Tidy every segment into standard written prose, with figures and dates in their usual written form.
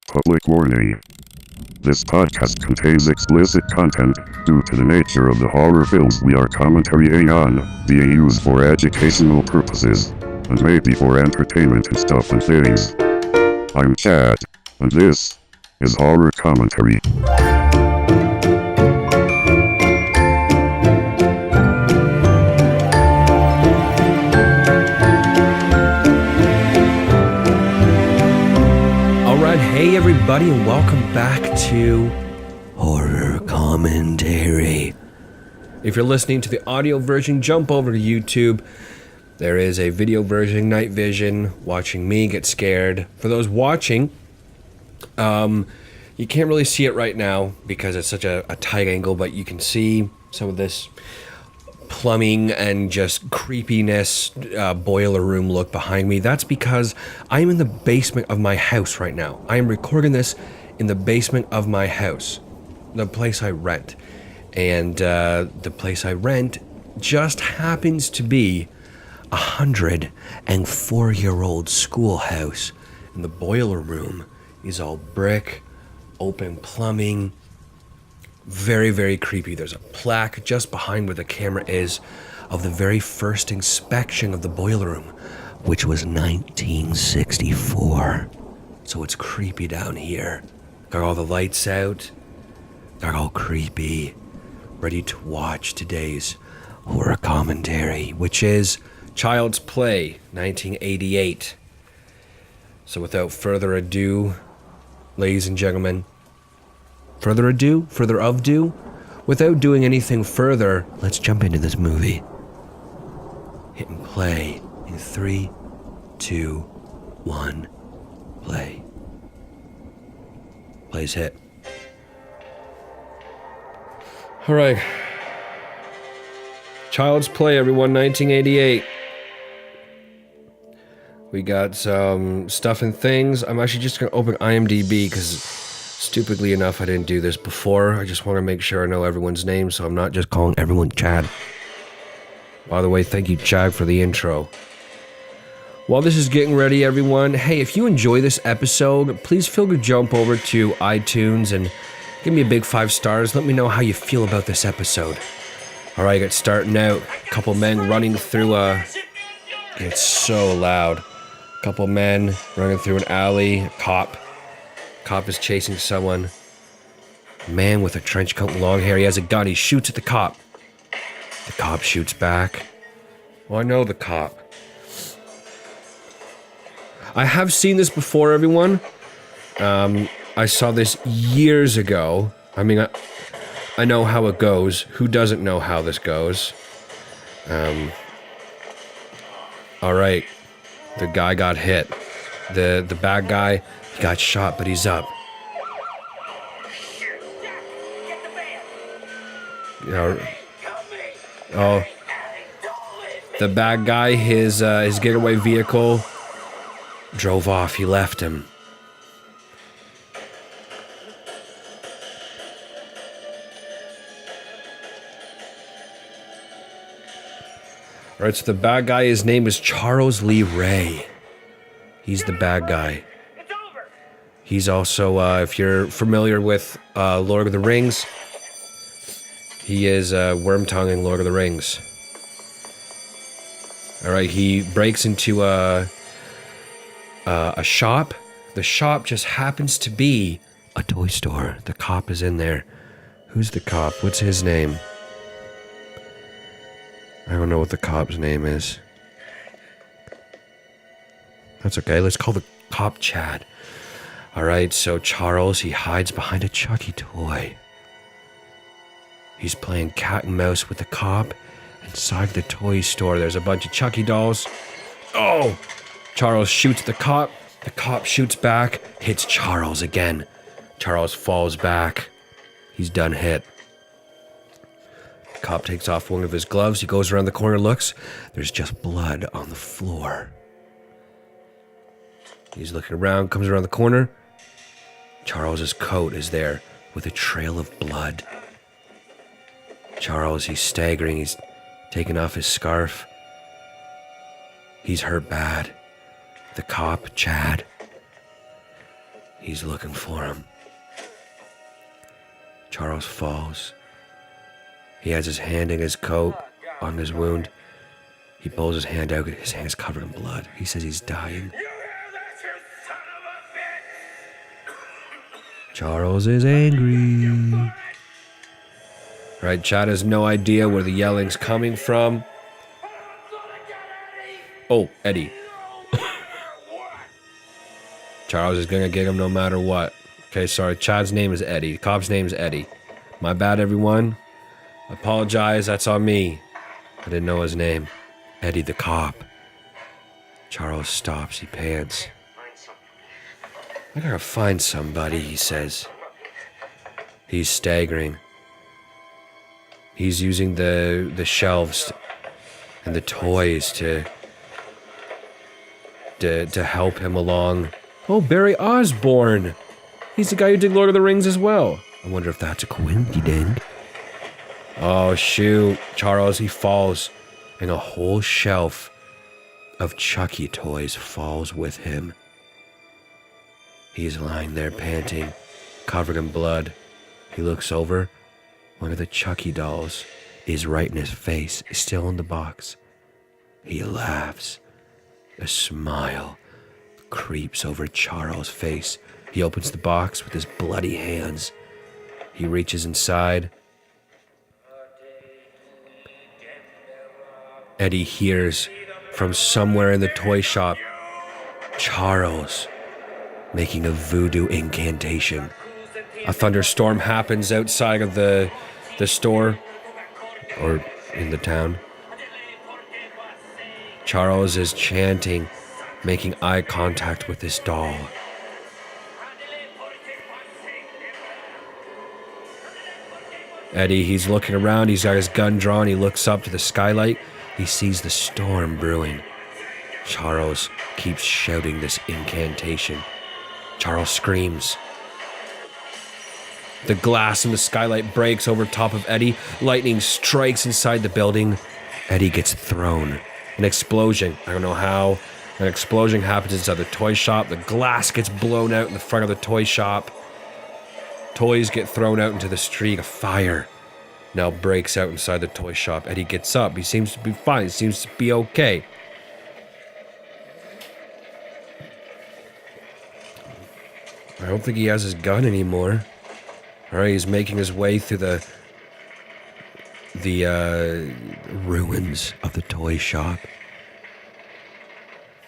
Public warning. This podcast contains explicit content due to the nature of the horror films we are commentarying on, being used for educational purposes, and maybe for entertainment and stuff and things. I'm Chad, and this is Horror Commentary. Hey everybody, and welcome back to Horror Commentary. If you're listening to the audio version, jump over to YouTube. There is a video version, Night Vision, watching me get scared. For those watching, you can't really see it right now because it's such a tight angle, but you can see some of this plumbing and just creepiness, boiler room look behind me. That's because I'm in the basement of my house right now. I am recording this in the basement of my house, the place I rent. And the place I rent just happens to be a 104-year-old schoolhouse. And the boiler room is all brick, open plumbing. Very, very creepy. There's a plaque just behind where the camera is of the very first inspection of the boiler room, which was 1964. So it's creepy down here. Got all the lights out. They're all creepy. Ready to watch today's horror commentary, which is Child's Play, 1988. So without further ado, ladies and gentlemen, without doing anything further, let's jump into this movie. Hit and play in 3, 2, 1, play. Plays hit. Alright. Child's Play, everyone, 1988. We got some stuff and things. I'm actually just going to open IMDb because stupidly enough, I didn't do this before. I just want to make sure I know everyone's name, so I'm not just calling everyone Chad. By the way, thank you, Chad, for the intro. While this is getting ready, everyone, hey, if you enjoy this episode, please feel free to jump over to iTunes and give me a big 5 stars. Let me know how you feel about this episode. All right, get starting out. A couple men running through It's so loud. A couple men running through an alley. A cop is chasing someone. A man with a trench coat and long hair. He has a gun. He shoots at the cop. The cop shoots back. Well, I know the cop. I have seen this before, everyone. I saw this years ago. I mean, I know how it goes. Who doesn't know how this goes? All right. The guy got hit. The bad guy, he got shot, but he's up. Oh, the bad guy, his getaway vehicle drove off. He left him. All right, so the bad guy, his name is Charles Lee Ray. He's the bad guy. He's also, if you're familiar with Lord of the Rings, he is Wormtongue in Lord of the Rings. All right, he breaks into a shop. The shop just happens to be a toy store. The cop is in there. Who's the cop? What's his name? I don't know what the cop's name is. That's okay. Let's call the cop Chad. All right, so Charles, he hides behind a Chucky toy. He's playing cat and mouse with the cop. Inside the toy store, there's a bunch of Chucky dolls. Oh! Charles shoots the cop. The cop shoots back, hits Charles again. Charles falls back. He's done hit. The cop takes off one of his gloves. He goes around the corner, looks. There's just blood on the floor. He's looking around, comes around the corner. Charles's coat is there with a trail of blood. Charles, he's staggering. He's taking off his scarf. He's hurt bad. The cop, Chad, He's looking for him. Charles falls. He has his hand in his coat on his wound. He pulls his hand out. His hand's covered in blood. He says he's dying. Charles is angry. Right, Chad has no idea where the yelling's coming from. Oh, Eddie. Charles is gonna get him no matter what. Okay, sorry, Chad's name is Eddie. The cop's name is Eddie. My bad, everyone. I apologize, that's on me. I didn't know his name. Eddie the cop. Charles stops, he pants. I gotta find somebody, he says. He's staggering. He's using the shelves and the toys to help him along. Oh, Barry Osborne! He's the guy who did Lord of the Rings as well. I wonder if that's a coincidence. Oh, shoot. Charles, he falls, and a whole shelf of Chucky toys falls with him. He's lying there panting, covered in blood. He looks over. One of the Chucky dolls is right in his face, still in the box. He laughs. A smile creeps over Charles' face. He opens the box with his bloody hands. He reaches inside. Eddie hears from somewhere in the toy shop Charles making a voodoo incantation. A thunderstorm happens outside of the store, or in the town. Charles is chanting, making eye contact with this doll. Eddie, he's looking around, he's got his gun drawn, he looks up to the skylight, he sees the storm brewing. Charles keeps shouting this incantation. Charles screams. The glass in the skylight breaks over top of Eddie. Lightning strikes inside the building. Eddie gets thrown. An explosion. I don't know how. An explosion happens inside the toy shop. The glass gets blown out in the front of the toy shop. Toys get thrown out into the street. A fire now breaks out inside the toy shop. Eddie gets up. He seems to be fine. He seems to be okay. I don't think he has his gun anymore. Alright, he's making his way through the ruins of the toy shop.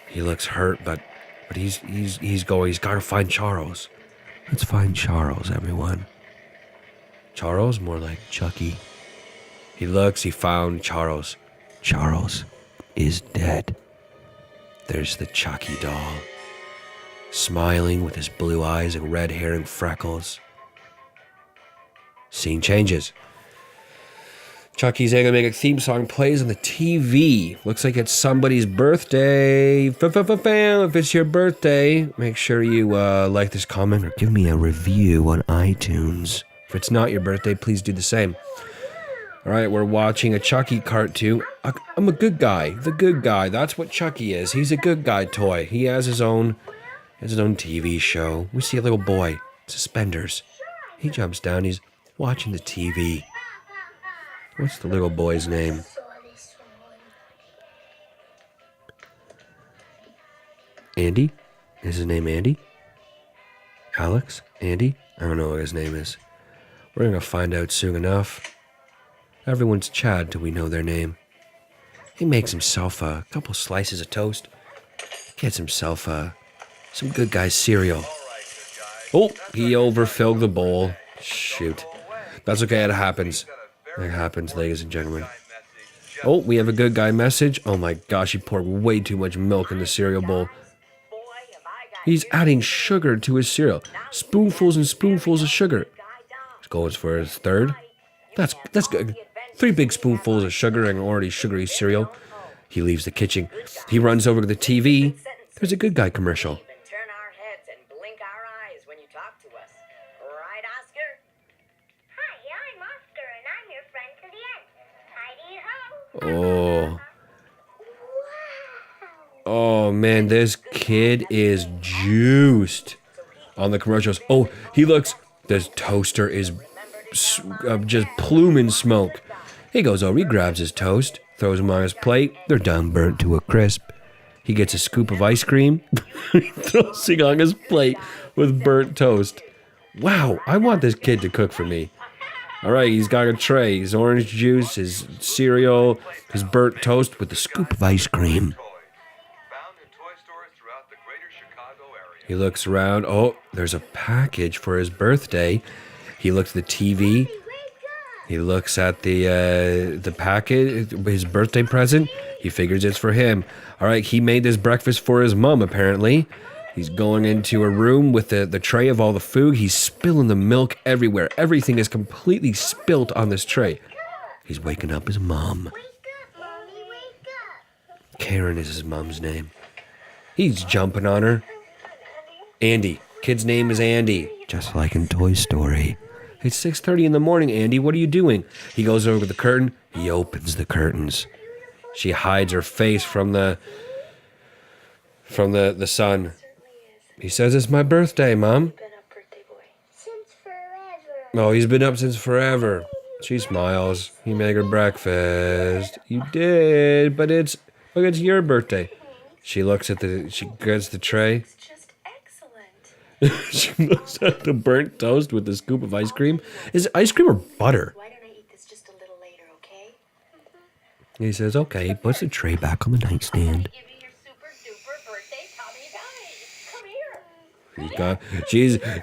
He looks hurt, but he's going. He's got to find Charles. Let's find Charles, everyone. Charles, more like Chucky. He looks. He found Charles. Charles is dead. There's the Chucky doll, smiling with his blue eyes and red hair and freckles. Scene changes. Chucky's animated theme song plays on the TV. Looks like it's somebody's birthday. If it's your birthday, make sure you like this comment or give me a review on iTunes. If it's not your birthday, please do the same. All right, we're watching a Chucky cartoon. I'm a good guy. The good guy. That's what Chucky is. He's a good guy toy. He has his own TV show. We see a little boy, suspenders. He jumps down. He's watching the TV. What's the little boy's name? Andy? Is his name Andy? Alex? Andy? I don't know what his name is. We're gonna find out soon enough. Everyone's Chad till we know their name. He makes himself a couple slices of toast. Gets himself some good guy's cereal. Oh, he overfilled the bowl. Shoot. That's okay, it happens. It happens, ladies and gentlemen. Oh, we have a good guy message. Oh my gosh, he poured way too much milk in the cereal bowl. He's adding sugar to his cereal. Spoonfuls and spoonfuls of sugar. He's going for his third. That's good. 3 big spoonfuls of sugar and already sugary cereal. He leaves the kitchen. He runs over to the TV. There's a good guy commercial. Oh man, this kid is juiced. on the commercials. Oh, he looks. This toaster is just pluming smoke. He goes over, he grabs his toast, throws them on his plate. They're done burnt to a crisp. He gets a scoop of ice cream, he throws it on his plate with burnt toast. Wow, I want this kid to cook for me. All right, he's got a tray, his orange juice, his cereal, his burnt toast with a scoop of ice cream. He looks around. Oh, there's a package for his birthday. He looks at the TV. He looks at the package, his birthday present. He figures it's for him. All right, he made this breakfast for his mom, apparently. He's going into a room with the tray of all the food. He's spilling the milk everywhere. Everything is completely spilt on this tray. He's waking up his mom. Karen is his mom's name. He's jumping on her. Andy. Kid's name is Andy. Just like in Toy Story. It's 6:30 in the morning, Andy. What are you doing? He goes over the curtain. He opens the curtains. She hides her face from the sun. He says, it's my birthday, Mom. Since forever. Oh, he's been up since forever. She smiles. You make her breakfast. You did, but it's your birthday. She gets the tray. It's just excellent. She looks at the burnt toast with the scoop of ice cream. Is it ice cream or butter? Why don't I eat this just a little later, okay? He says, okay. He puts the tray back on the nightstand. Give me your super duper birthday tummy. Come here.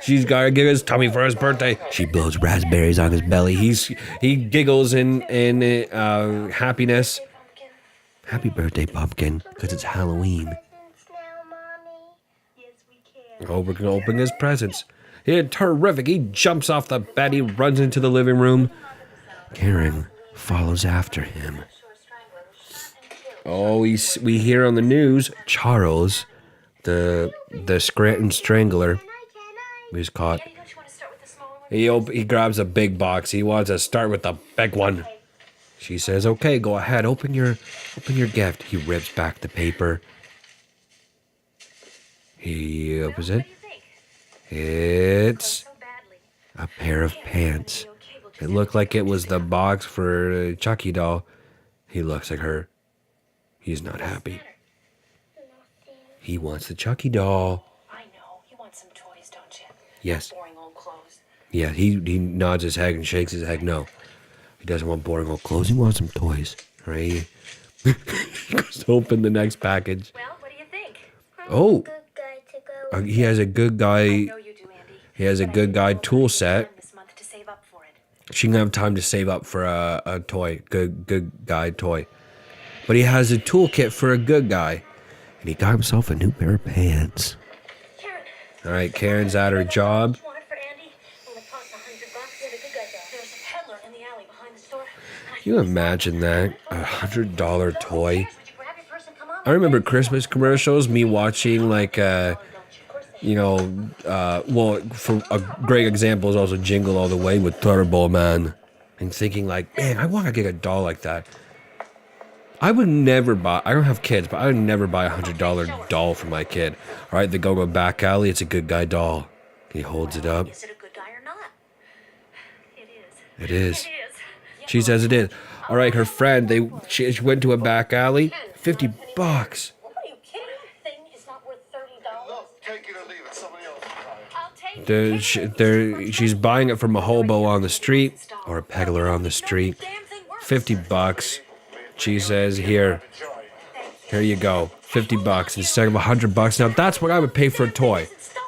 She's got to give his tummy for his birthday. She blows raspberries on his belly. He giggles in happiness. Pumpkin. Happy birthday, Pumpkin, because it's Halloween. Presents now, Mommy. Yes, we can. Oh, we're going to open his presents. Yeah, terrific. He jumps off the bed. He runs into the living room. Karen follows after him. Oh, we hear on the news, Charles, the Scranton Strangler, was caught. Daddy, don't you want to start with the small one? He grabs a big box. He wants to start with the big one. She says, okay, go ahead. Open your gift. He rips back the paper. He opens it. What do you think? It's So badly. a pair of pants. It looked like it was the box for Chucky doll. He looks at her. He's not happy. He wants the Chucky doll. I know. You want some toys, don't you? Yes. Boring old clothes. Yeah, he nods his head and shakes his head. No. He doesn't want boring old clothes. He wants some toys. Right? He goes to open the next package. Well, what do you think? Oh, Good guy to go. he has a good guy. I know you do, Andy. He has a But I good think guy you'll tool have set. time this month to save up for it. She can have time to save up for a toy, good guy toy. But he has a toolkit for a good guy. And he got himself a new pair of pants. Karen, All right, Karen's at her job. you want it for Andy? Only costs $100. Yeah, the good guy does. There's a peddler in the alley behind the store. Can you imagine that? $100 toy. Would you grab your purse and come on? I remember Christmas commercials, me watching like, Don't you? Of course they well, for a great example is also Jingle All the Way with Turbo Man. And thinking like, man, I want to get a doll like that. I would never buy, I don't have kids, but I would never buy $100 doll for my kid. All right, they go to a back alley, it's a good guy doll. He holds it up. Is it a good guy or not? It is. It is. It is. She says it is. All right, her friend, she went to a back alley, $50. What are you kidding? The thing is not worth $30. Take it or leave it. Somebody else will buy it. I'll take it. She's buying it from a hobo on the street or a peddler on the street. Damn thing works. $50. She says, here you go, $50 instead of $100. Now that's what I would pay for a toy. It's stolen,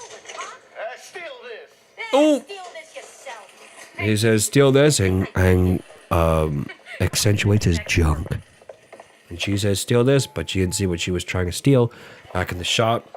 huh? Steal this. Oh, Steal this yourself. he says, steal this and accentuates his junk. And she says, steal this, but she didn't see what she was trying to steal. Back in the shop,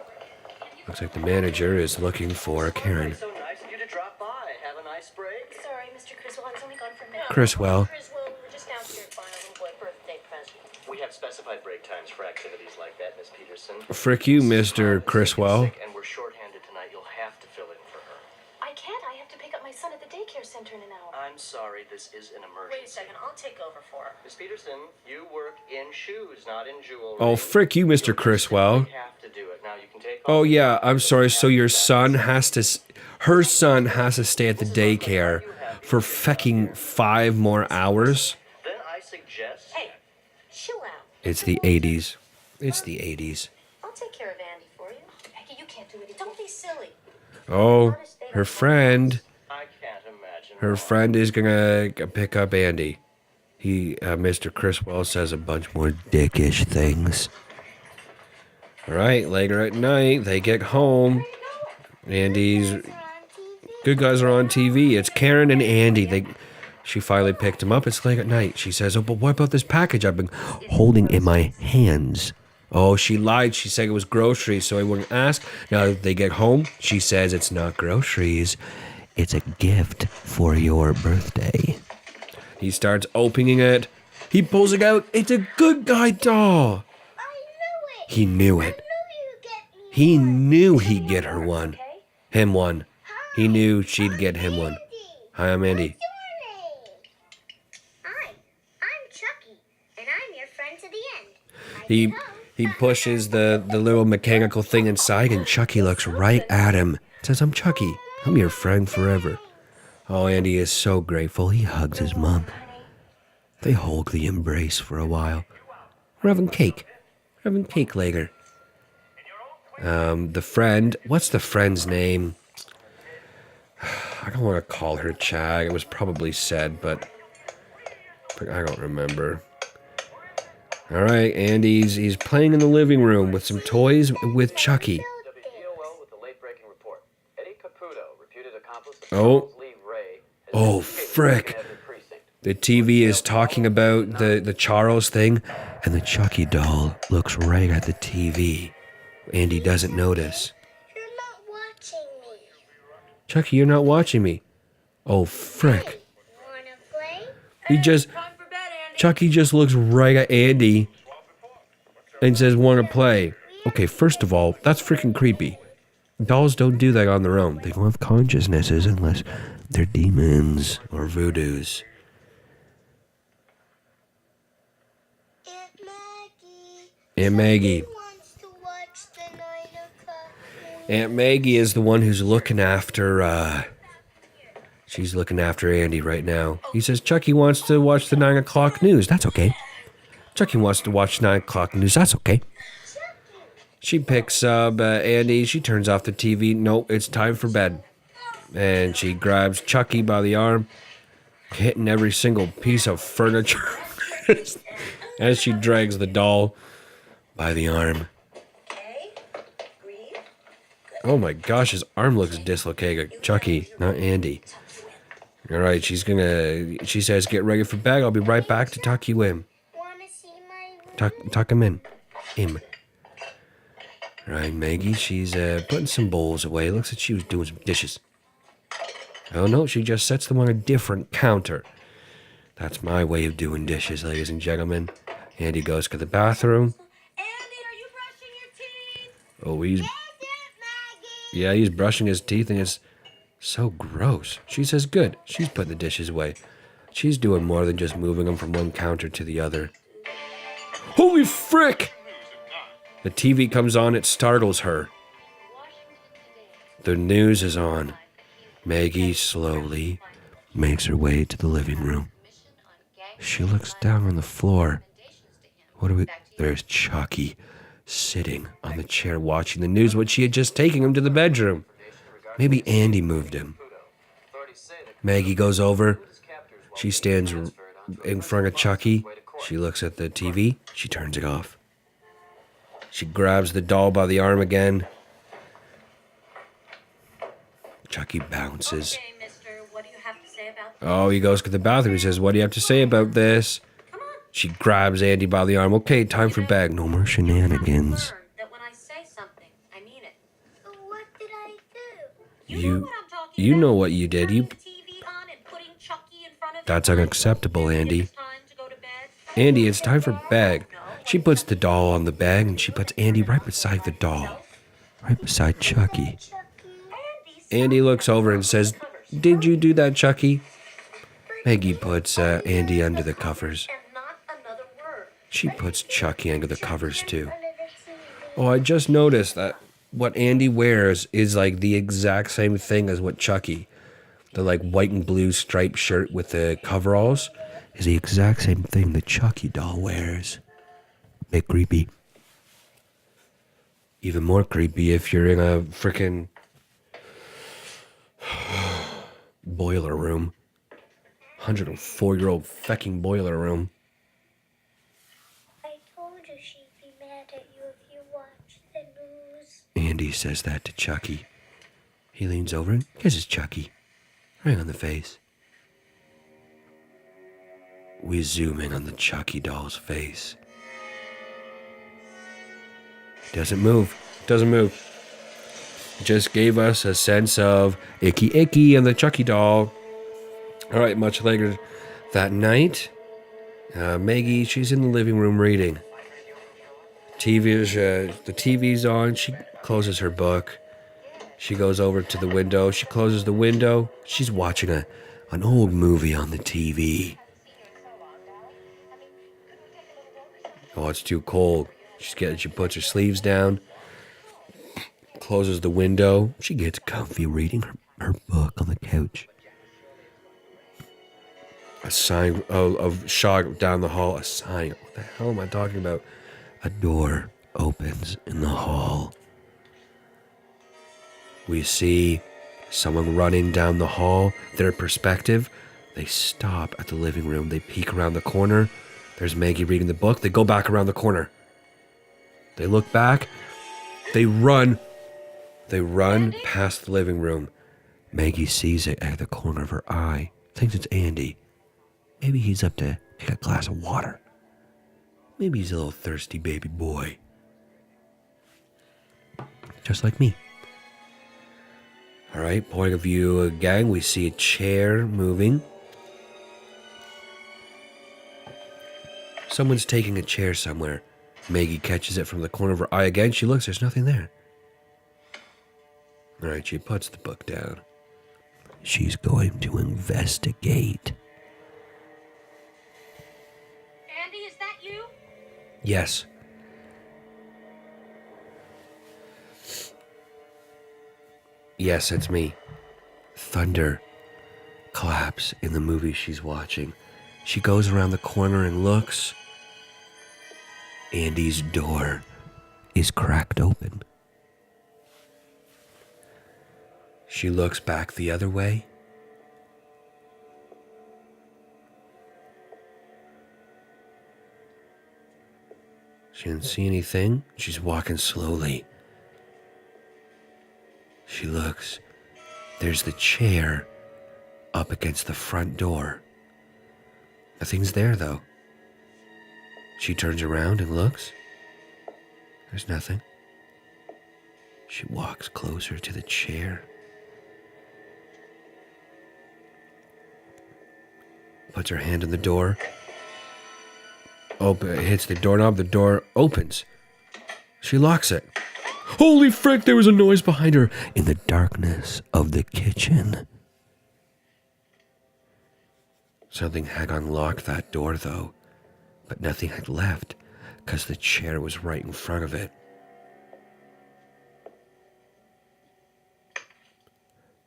looks like the manager is looking for Karen. So nice of you to drop by. Have a nice break. Sorry, Mr. Criswell. I was only gone for a minute. Criswell. Criswell, we were just downstairs buying a little boy a birthday present. We have specified break times for activities like that, Miss Peterson. Frick you, Mr. Criswell. And we're shorthanded tonight. You'll have to fill in for her. I can't. I have to pick up my son at the daycare center in an hour. I'm sorry, this is an emergency. Wait a second, I'll take over for her. Miss Peterson, you work in shoes, not in jewelry. Oh, frick you, Mr. Criswell. You have to do it. Now you can take Oh, yeah, I'm sorry. So your son has to... Her son has to stay at the daycare for fecking 5 more hours? Then I suggest... Hey, chill out. It's the 80s. It's the 80s. I'll take care of Andy for you. Becky, you can't do it. Don't be silly. Oh, her friend... I can't imagine. Her friend is gonna pick up Andy. Mr. Criswell says a bunch more dickish things. All right, later at night, they get home. Andy's good guys are on TV. It's Karen and Andy. She finally picked him up. It's late at night. She says, "Oh, but what about this package I've been holding in my hands?" Oh, she lied. She said it was groceries, so I wouldn't ask. Now that they get home, she says it's not groceries. It's a gift for your birthday. He starts opening it. He pulls it out. It's a good guy doll. He knew it. He knew he'd get her one. Him one. He knew she'd get him one. Hi, I'm Andy. Hi, I'm Chucky, and I'm your friend to the end. He pushes the little mechanical thing inside, and Chucky looks right at him. Says, "I'm Chucky. I'm your friend forever." Oh, Andy is so grateful. He hugs his mom. They hold the embrace for a while. We're having cake. We're having cake later. The friend, what's the friend's name? I don't want to call her Chag. It was probably said, but I don't remember. All right, Andy's he's playing in the living room with some toys with Chucky. WDOL with the late-breaking report. Eddie Caputo, reputed accomplice of Oh. Charles Lee Ray, has Oh, escaped from frick. Connecticut precinct. The TV is talking about the Charles thing, and the Chucky doll looks right at the TV. Andy doesn't notice. You're not watching me. Chucky, you're not watching me. Oh, frick. Wanna play? He just... Chucky just looks right at Andy and says, "Want to play?" Okay, first of all, that's freaking creepy. Dolls don't do that on their own. They don't have consciousnesses unless they're demons or voodoos. Aunt Maggie. Aunt Maggie. Wants to watch the 9 o'clock news. Aunt Maggie is the one who's looking after, she's looking after Andy right now. He says, "Chucky wants to watch the 9 o'clock news." That's okay. Chucky wants to watch 9 o'clock news. That's okay. She picks up Andy. She turns off the TV. Nope, it's time for bed. And she grabs Chucky by the arm, hitting every single piece of furniture as she drags the doll by the arm. Oh my gosh, his arm looks dislocated. Chucky, not Andy. All right, she says, "Get ready for bed. I'll be right back to tuck you in." Wanna see my room? Tuck him in. Him. All right, Maggie, she's putting some bowls away. Looks like she was doing some dishes. Oh no, she just sets them on a different counter. That's my way of doing dishes, ladies and gentlemen. Andy goes to the bathroom. Andy, are you brushing your teeth? Oh, he's... Yes, Aunt Maggie. Yeah, he's brushing his teeth, and it's so gross. She says, "Good." She's putting the dishes away. She's doing more than just moving them from one counter to the other. Holy frick! The TV comes on. It startles her. The news is on. Maggie slowly makes her way to the living room. She looks down on the floor. There's Chucky sitting on the chair watching the news when she had just taken him to the bedroom. Maybe Andy moved him. Maggie goes over. She stands in front of Chucky. She looks at the TV. She turns it off. She grabs the doll by the arm again. Chucky bounces. Okay, mister, what do you have to say about this? Oh, he goes to the bathroom. He says, "What do you have to say about this?" Come on. She grabs Andy by the arm. "Okay, time for bed. No more shenanigans." Learn that when I say something, I mean it. What did I do? You know what I'm talking You about. know what you did. Turning the TV on and putting Chucky in front of That's the unacceptable, light. Andy. It's time to go to bed. Andy, it's time for bed. She puts the doll on the bed, and she puts Andy right beside the doll. Right beside Chucky. Chucky. Andy looks over and says, "Did you do that, Chucky?" Maggie puts Andy under the covers. And not another word. She puts Chucky under the covers too. Under the TV. Oh, I just noticed that what Andy wears is like the exact same thing as what Chucky. The like white and blue striped shirt with the coveralls is the exact same thing the Chucky doll wears. Bit creepy. Even more creepy if you're in a frickin' boiler room. 104-year-old fucking boiler room. I told you she'd be mad at you if you watched the news. Andy says that to Chucky. He leans over and kisses Chucky. Right on the face. We zoom in on the Chucky doll's face. Doesn't move. Doesn't move. It just gave us a sense of icky and the Chucky doll. All right, much later that night, Maggie, she's in the living room reading. The TV's on. She closes her book. She goes over to the window. She closes the window. She's watching an old movie on the TV. Oh, it's too cold. She puts her sleeves down, closes the window. She gets comfy reading her book on the couch. A sign of shot down the hall. A sign. What the hell am I talking about? A door opens in the hall. We see someone running down the hall. Their perspective, they stop at the living room. They peek around the corner. There's Maggie reading the book. They go back around the corner. They look back. They run. They run past the living room. Maggie sees it at the corner of her eye. Thinks it's Andy. Maybe he's up to take a glass of water. Maybe he's a little thirsty baby boy. Just like me. All right, point of view again. We see a chair moving. Someone's taking a chair somewhere. Maggie catches it from the corner of her eye again. She looks, there's nothing there. All right, she puts the book down. She's going to investigate. Andy, is that you? Yes. Yes, it's me. Thunder claps in the movie she's watching. She goes around the corner and looks. Andy's door is cracked open. She looks back the other way. She didn't see anything. She's walking slowly. She looks. There's the chair up against the front door. Nothing's there, though. She turns around and looks. There's nothing. She walks closer to the chair. Puts her hand on the door. Hits the doorknob. The door opens. She locks it. Holy frick, there was a noise behind her in the darkness of the kitchen. Something had unlocked that door, though, but nothing had left because the chair was right in front of it.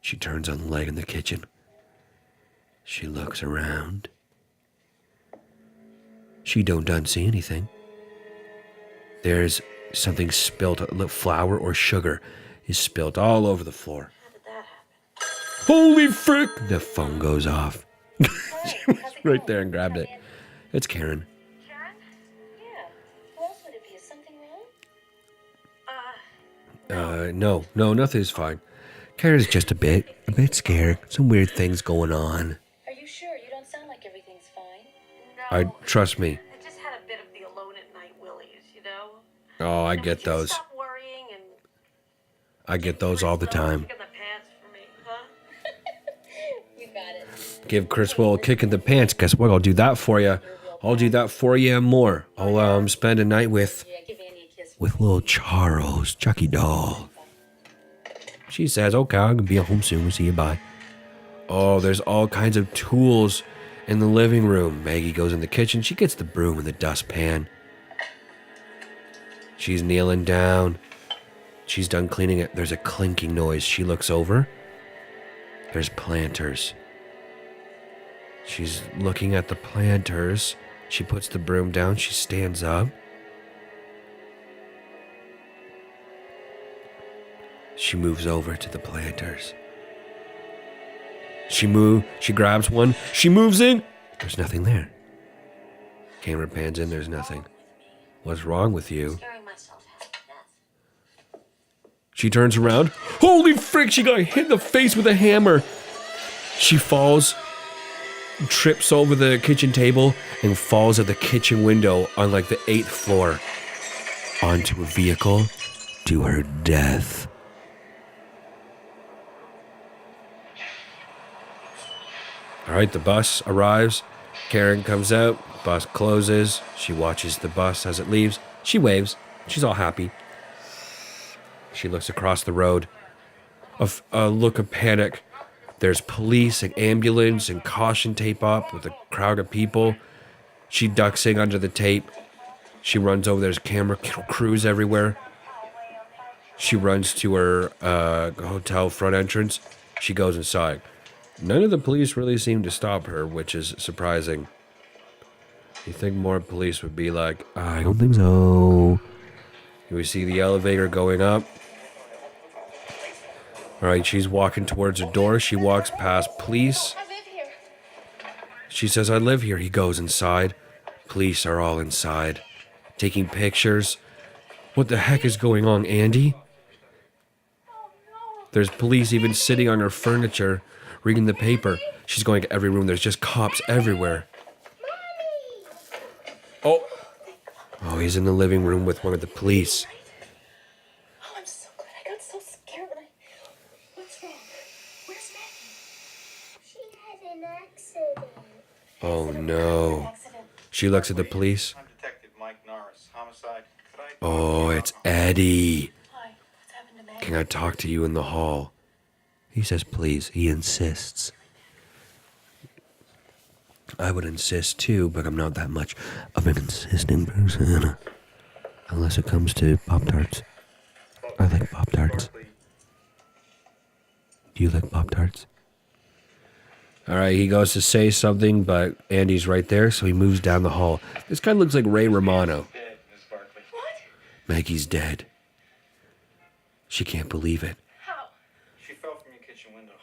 She turns on the light in the kitchen. She looks around. She don't see anything. There's something spilt, flour or sugar is spilt all over the floor. How did that happen? Holy frick! The phone goes off. She was right there and grabbed it. It's Karen. Karen? Yeah. Who else would it be? Is something wrong? No, nothing's fine. Karen's just a bit scared. Some weird things going on. Are you sure? You don't sound like everything's fine. No. Trust me. I just had a bit of the alone at night willies, you know? Oh, I And get would you those. Stop worrying and I get those all the time. kick in the pants for me, huh? You got it. Give Chris Will a kick in the pants. Guess what? I'll do that for you. I'll do that for you and more. I'll spend a night with Yeah, give Andy a kiss. little Charles, Chucky doll. She says, okay, I'm going to be home soon. We'll see you, bye. Oh, there's all kinds of tools in the living room. Maggie goes in the kitchen. She gets the broom and the dustpan. She's kneeling down. She's done cleaning it. There's a clinking noise. She looks over. There's planters. She's looking at the planters. She puts the broom down. She stands up. She moves over to the planters. She grabs one. She moves in. There's nothing there. Camera pans in. There's nothing. What's wrong with you? Scaring myself half to death. She turns around. Holy frick, she got hit in the face with a hammer. She falls, trips over the kitchen table, and falls at the kitchen window on like the 8th floor onto a vehicle to her death. All right, the bus arrives. Karen comes out. Bus closes. She watches the bus as it leaves. She waves. She's all happy. She looks across the road. A look of panic. There's police and ambulance and caution tape up with a crowd of people. She ducks in under the tape. She runs over. There's camera crews everywhere. She runs to her hotel front entrance. She goes inside. None of the police really seem to stop her, which is surprising. You think more police would be like, I don't think so. We see the elevator going up. All right, she's walking towards her door. She walks past police. I live here. She says, I live here. He goes inside. Police are all inside, taking pictures. What the heck is going on, Andy? There's police even sitting on her furniture, reading the paper. She's going to every room. There's just cops everywhere. Oh, he's in the living room with one of the police. Oh, I'm so glad. I got so scared when What's wrong? Where's Maggie? She had an accident. Oh no. Accident. She looks at the police. I'm Detective Mike Norris, homicide. Could I... Oh, it's Eddie. Hi. What's happened to Maggie? Can I talk to you in the hall? He says, please. He insists. I would insist too, but I'm not that much of an insisting person. Unless it comes to Pop-Tarts. I like Pop-Tarts. Do you like Pop-Tarts? Alright, he goes to say something, but Andy's right there, so he moves down the hall. This guy looks like Ray Romano. Dead, Miss Barkley. What? Maggie's dead. She can't believe it. How? She fell from your kitchen window.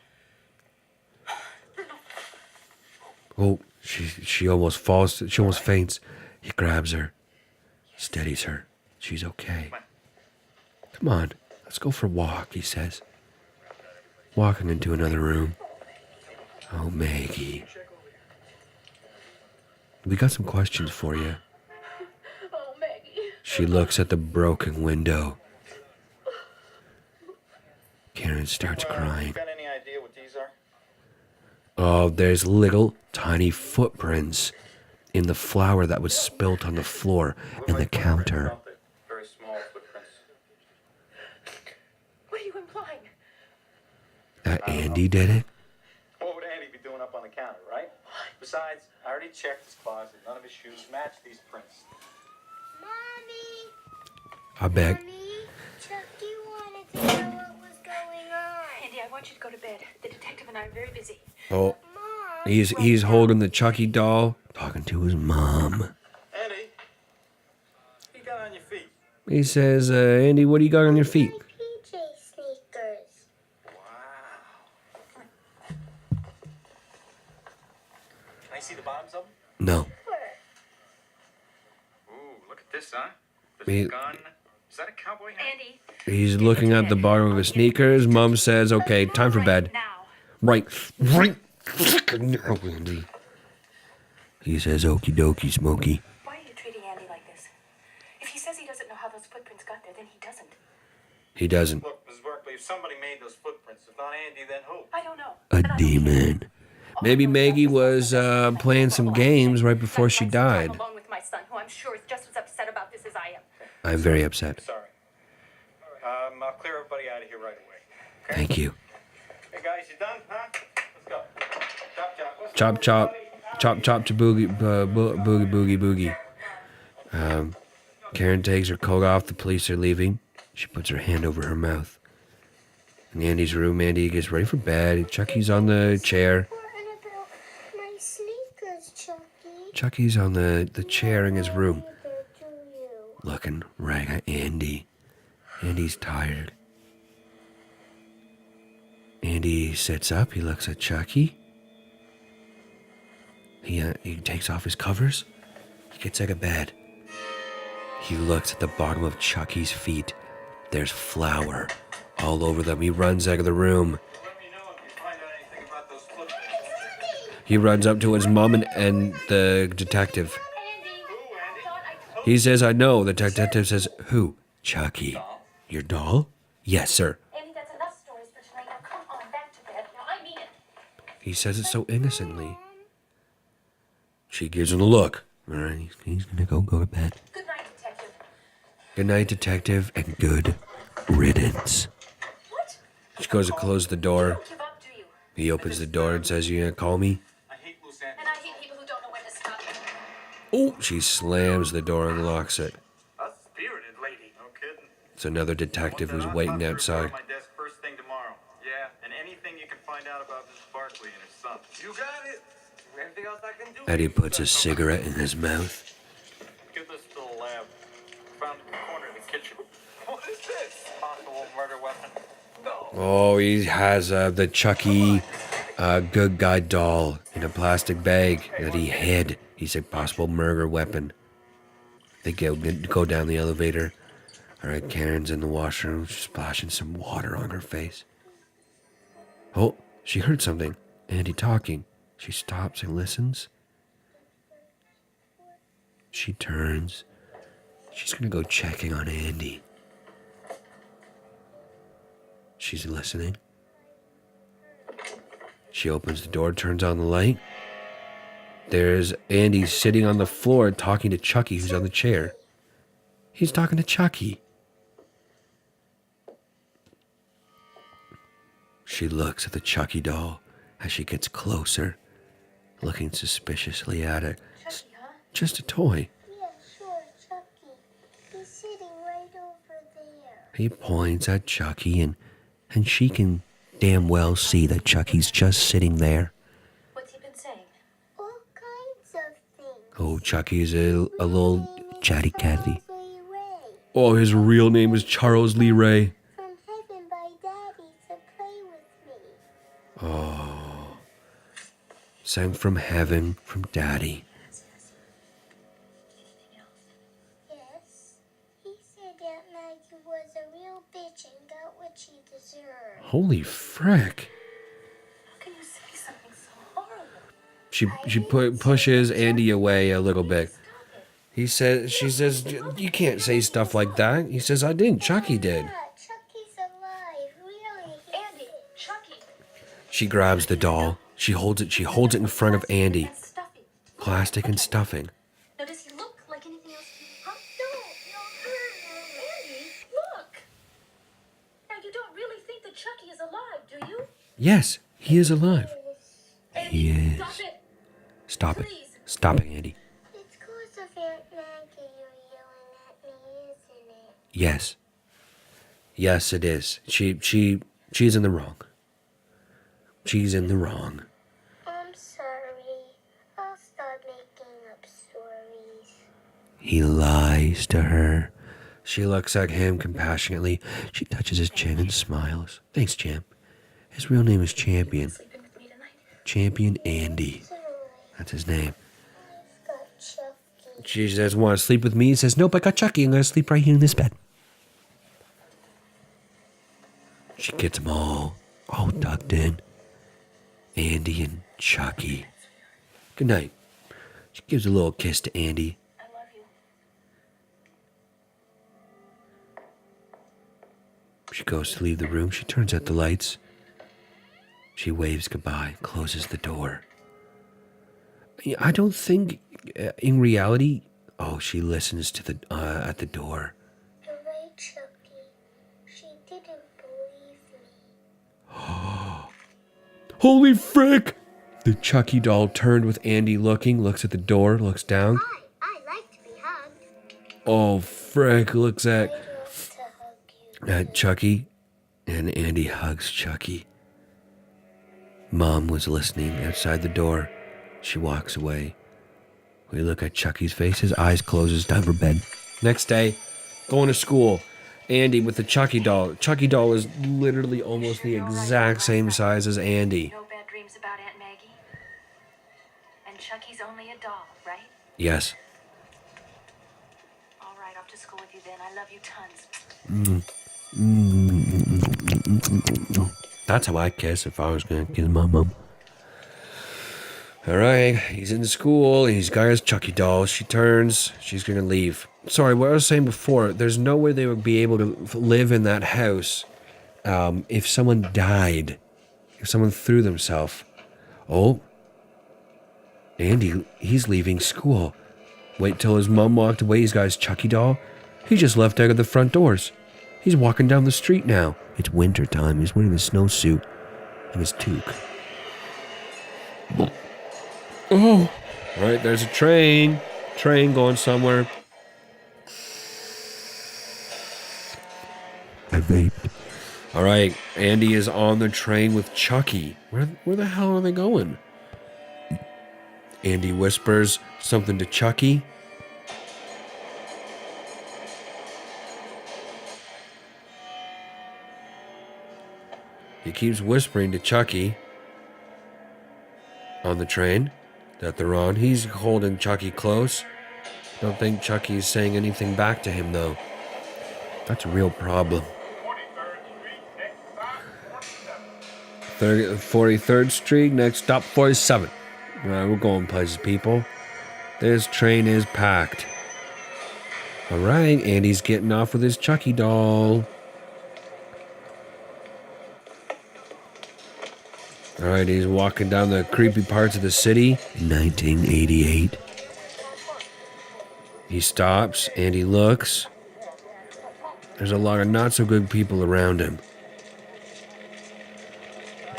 Oh, she almost falls. She almost faints. He grabs her, steadies her. She's okay. Come on, let's go for a walk, he says. Walking into another room. Oh, Maggie. We got some questions for you. Oh, Maggie. She looks at the broken window. Karen starts crying. Got any idea what these are? Oh, there's little tiny footprints in the flour that was spilt on the floor and the counter. Very small footprints. What are you implying? That Andy did it? What would Andy be doing up on the counter, right? Besides, I already checked his closet. None of his shoes match these prints. Mommy, I bet. Mommy, Chucky wanted to know what was going on. Andy, I want you to go to bed. The detective and I are very busy. Oh, Mom, he's holding the Chucky doll, talking to his mom. Andy, what you got on your feet? He says, Andy, what do you got on your feet? my PJ sneakers. Wow. Can I see the bottoms of them? No. Ooh, look at this, huh? There's Me- a gun. Is that a cowboy hat? Andy. He's looking at the bottom of his sneakers. Mom says, okay, time for bed. Now. Right now, Andy. He says, okie dokie, Smokey. Why are you treating Andy like this? If he says he doesn't know how those footprints got there, then he doesn't. He doesn't. Look, Ms. Barkley, if somebody made those footprints, if not Andy, then who? I don't know. A And I don't demon. care. Maybe Maggie was playing some games right before she died. I'm alone with my son, who I'm sure is just as upset about this as I am. I'm very upset. Sorry. I'll clear everybody out of here right away. Thank you. Hey guys, you done, huh? Let's go. Chop, chop. Let's Chop, go, chop. everybody. Chop, chop to boogie, boogie, boogie, boogie. Karen takes her coat off. The police are leaving. She puts her hand over her mouth. In Andy's room, Andy gets ready for bed. Chucky's on the chair. What about my sneakers, Chucky? Chucky's on the chair in his room, Neither do you. looking right at Andy. Andy's tired. Andy sits up. He looks at Chucky. He takes off his covers. He gets out of bed. He looks at the bottom of Chucky's feet. There's flour all over them. He runs out of the room. Let me know if you find out anything about those flip flops. He runs up to his mom and the detective. He says, I know. The detective says, who? Chucky. Your doll? Yes, sir. Andy, that's enough stories for tonight. Now come on, back to bed. Now I mean it. He says it so innocently. She gives him a look. All right, he's gonna go to bed. Good night, detective. Good night, detective, and good riddance. What? She goes to close the door. Don't give up, do you? He opens the door and says, you gonna call me? I hate loose ends. And I hate people who don't know when to stop. Oh, she slams the door and locks it. A spirited lady. No kidding. It's another detective who's I'll waiting report outside. on my desk first thing tomorrow. Yeah, and anything you can find out about Mrs. Barkley and her son. You got it. Anything else I can do? Eddie puts a cigarette in his mouth. Give this to the lab. Found in the corner of the kitchen. What is this? Possible murder weapon? No. Oh, he has the Chucky good guy doll in a plastic bag that he hid. He's a possible murder weapon. They go down the elevator. All right, Karen's in the washroom. She's splashing some water on her face. Oh, she heard something. Andy talking. She stops and listens. She turns. She's gonna go checking on Andy. She's listening. She opens the door, turns on the light. There's Andy sitting on the floor talking to Chucky, who's on the chair. He's talking to Chucky. She looks at the Chucky doll as she gets closer, looking suspiciously at it. Chucky, huh? Just a toy. Yeah, sure, Chucky. He's sitting right over there. He points at Chucky, and she can damn well see that Chucky's just sitting there. What's he been saying? All kinds of things. Oh, Chucky's a little chatty Cathy. Charles Lee Ray. Oh, his real name is Charles Lee Ray. From heaven by Daddy to play with me. Oh, sent from heaven from Daddy. Yes. He said that Maggie was a real bitch and got what she deserved. Holy frick. How can you say something so horrible? She pushes Andy away a little bit. She says, you can't say stuff like that. He says, I didn't. Chucky did. Yeah, Chucky's alive. Really. Andy, Chucky. She grabs the doll. She holds it in front of Andy. And stuffy. Plastic and stuffing. Now, does he look like anything else to you? Huh? No. Andy, look. Now, you don't really think that Chucky is alive, do you? Yes, he is alive. Andy, He is. stop it. Stop it. Please. Stop it, Andy. It's cause of Aunt Maggie you're yelling at me, isn't it? Yes. Yes, it is. She's in the wrong. She's in the wrong. I'm sorry. I'll start making up stories. He lies to her. She looks at him compassionately. She touches his chin and smiles. Thanks, Champ. His real name is Champion. Sleeping with me tonight? Champion Andy. Sorry. That's his name. I've got Chucky. She says, want to sleep with me? He says, nope, I got Chucky. I'm going to sleep right here in this bed. She gets them all tucked in. Andy and Chucky. Good night. She gives a little kiss to Andy. I love you. She goes to leave the room. She turns out the lights. She waves goodbye, closes the door. I don't think, in reality, she listens to the at the door. You're right, Chucky. She didn't believe me. Holy frick! The Chucky doll turned with Andy looking, looks at the door, looks down. Hi, I like to be hugged. Oh, frick, looks I at want to hug you. Chucky, and Andy hugs Chucky. Mom was listening outside the door. She walks away. We look at Chucky's face. His eyes closes, time for bed. Next day, going to school. Andy with the Chucky doll. Chucky doll is literally almost the exact same size as Andy. No bad dreams about Aunt Maggie. And Chucky's only a doll, right? Yes. All right, off to school with you then. I love you tons. That's how I kiss if I was going to kiss my mom. All right, he's in school. He's got his Chucky doll. She turns. She's going to leave. Sorry, what I was saying before, there's no way they would be able to live in that house if someone died. If someone threw themselves. Oh, Andy, he's leaving school. Wait till his mom walked away. He's got his Chucky doll. He just left out of the front doors. He's walking down the street now. It's winter time. He's wearing a snowsuit and his toque. Oh, all right, there's a train. Train going somewhere. I vaped. All right, Andy is on the train with Chucky. Where the hell are they going? Andy whispers something to Chucky. He keeps whispering to Chucky on the train that they're on. He's holding Chucky close. Don't think Chucky's saying anything back to him, though. That's a real problem. 43rd Street, next stop 47. All right, we're going places, people. This train is packed. All right, Andy's getting off with his Chucky doll. All right, he's walking down the creepy parts of the city. In 1988. He stops and he looks. There's a lot of not so good people around him.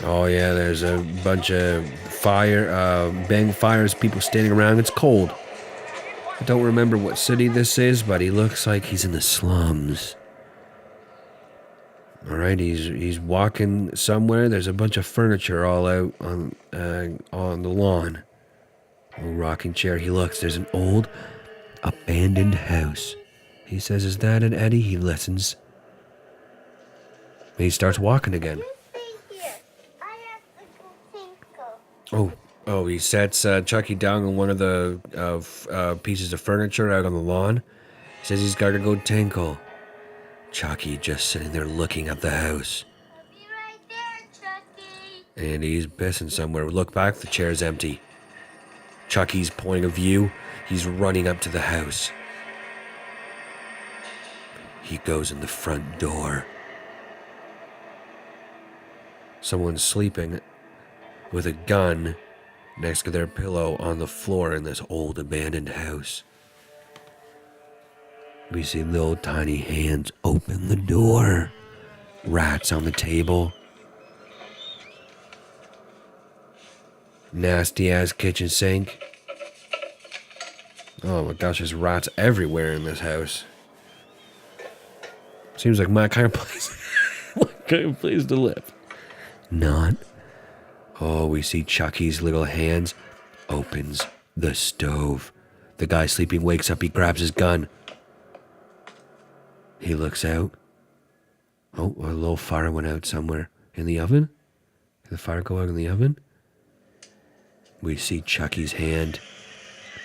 Oh yeah, there's a bunch of bang fires, people standing around. It's cold. I don't remember what city this is, but he looks like he's in the slums. All right, he's walking somewhere. There's a bunch of furniture all out on the lawn. A rocking chair. He looks. There's an old, abandoned house. He says, "Is that it, Eddie?" He listens. He starts walking again. You stay here. I have to go tinkle. Oh, he sets Chucky down on one of the pieces of furniture out on the lawn. Says he's got to go tinkle. Chucky just sitting there looking at the house. I'll be right there, Chucky. And he's pissing somewhere. Look back, the chair's empty. Chucky's point of view, he's running up to the house. He goes in the front door. Someone's sleeping with a gun next to their pillow on the floor in this old abandoned house. We see little tiny hands open the door. Rats on the table. Nasty ass kitchen sink. Oh my gosh, there's rats everywhere in this house. Seems like my kind of place. My kind of place to live. Not. Oh, we see Chucky's little hands. Opens the stove. The guy sleeping wakes up. He grabs his gun. He looks out. Oh, a little fire went out somewhere. In the oven? Did the fire go out in the oven? We see Chucky's hand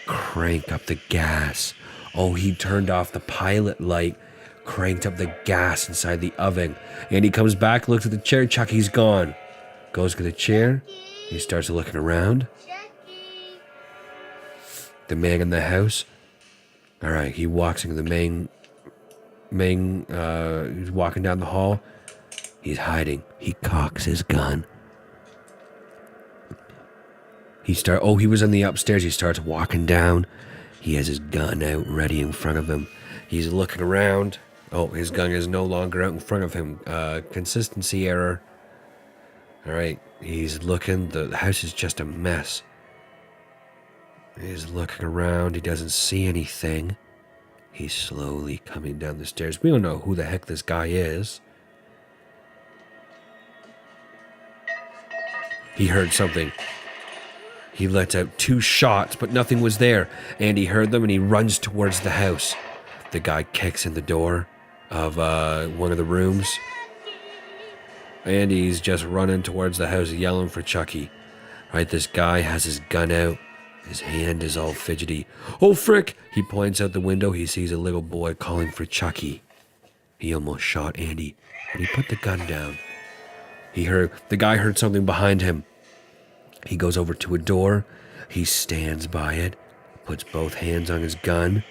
crank up the gas. Oh, he turned off the pilot light, cranked up the gas inside the oven. And he comes back, looks at the chair. Chucky's gone. Goes to the chair. He starts looking around. Chucky. The man in the house. All right, he walks into the main, he's walking down the hall. He's hiding. He cocks his gun. He was in the upstairs. He starts walking down. He has his gun out ready in front of him. He's looking around. Oh, his gun is no longer out in front of him. Consistency error. All right, he's looking. The house is just a mess. He's looking around. He doesn't see anything. He's slowly coming down the stairs. We don't know who the heck this guy is. He heard something. He lets out 2 shots, but nothing was there. Andy heard them, and he runs towards the house. The guy kicks in the door of one of the rooms. Andy's just running towards the house, yelling for Chucky. Right, this guy has his gun out. His hand is all fidgety. Oh, frick! He points out the window. He sees a little boy calling for Chucky. He almost shot Andy, but he put the gun down. The guy heard something behind him. He goes over to a door. He stands by it, puts both hands on his gun.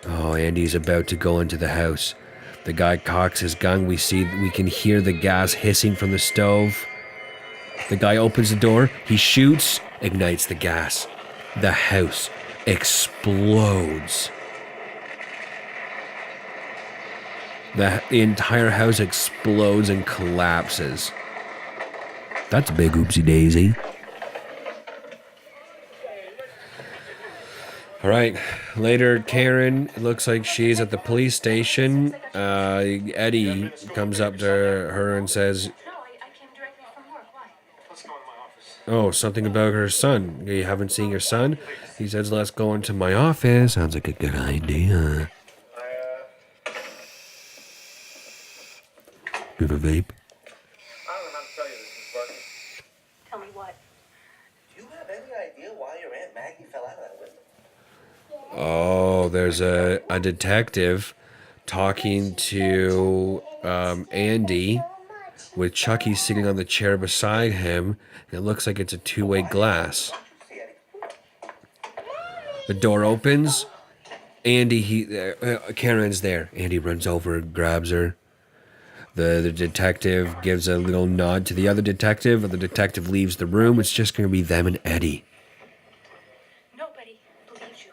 Oh, Andy's about to go into the house. The guy cocks his gun. We can hear the gas hissing from the stove. The guy opens the door. He shoots, ignites the gas. The house explodes. The entire house explodes and collapses. That's a big oopsie daisy. All right. Later, Karen, it looks like she's at the police station. Eddie comes up to her and says, No, I came directly from work. Why? Let's go into my office. oh, something about her son. You haven't seen your son? He says, let's go into my office. Sounds like a good idea. You have a vape? I don't know how to tell you this, Miss Barton. Tell me what? Do you have any idea why your Aunt Maggie fell out of that window? Oh, there's a detective talking to Andy with Chucky sitting on the chair beside him. It looks like it's a two-way glass. The door opens. Andy, Karen's there. Andy runs over and grabs her. The detective gives a little nod to the other detective, and the detective leaves the room. It's just going to be them and Eddie. Nobody believes you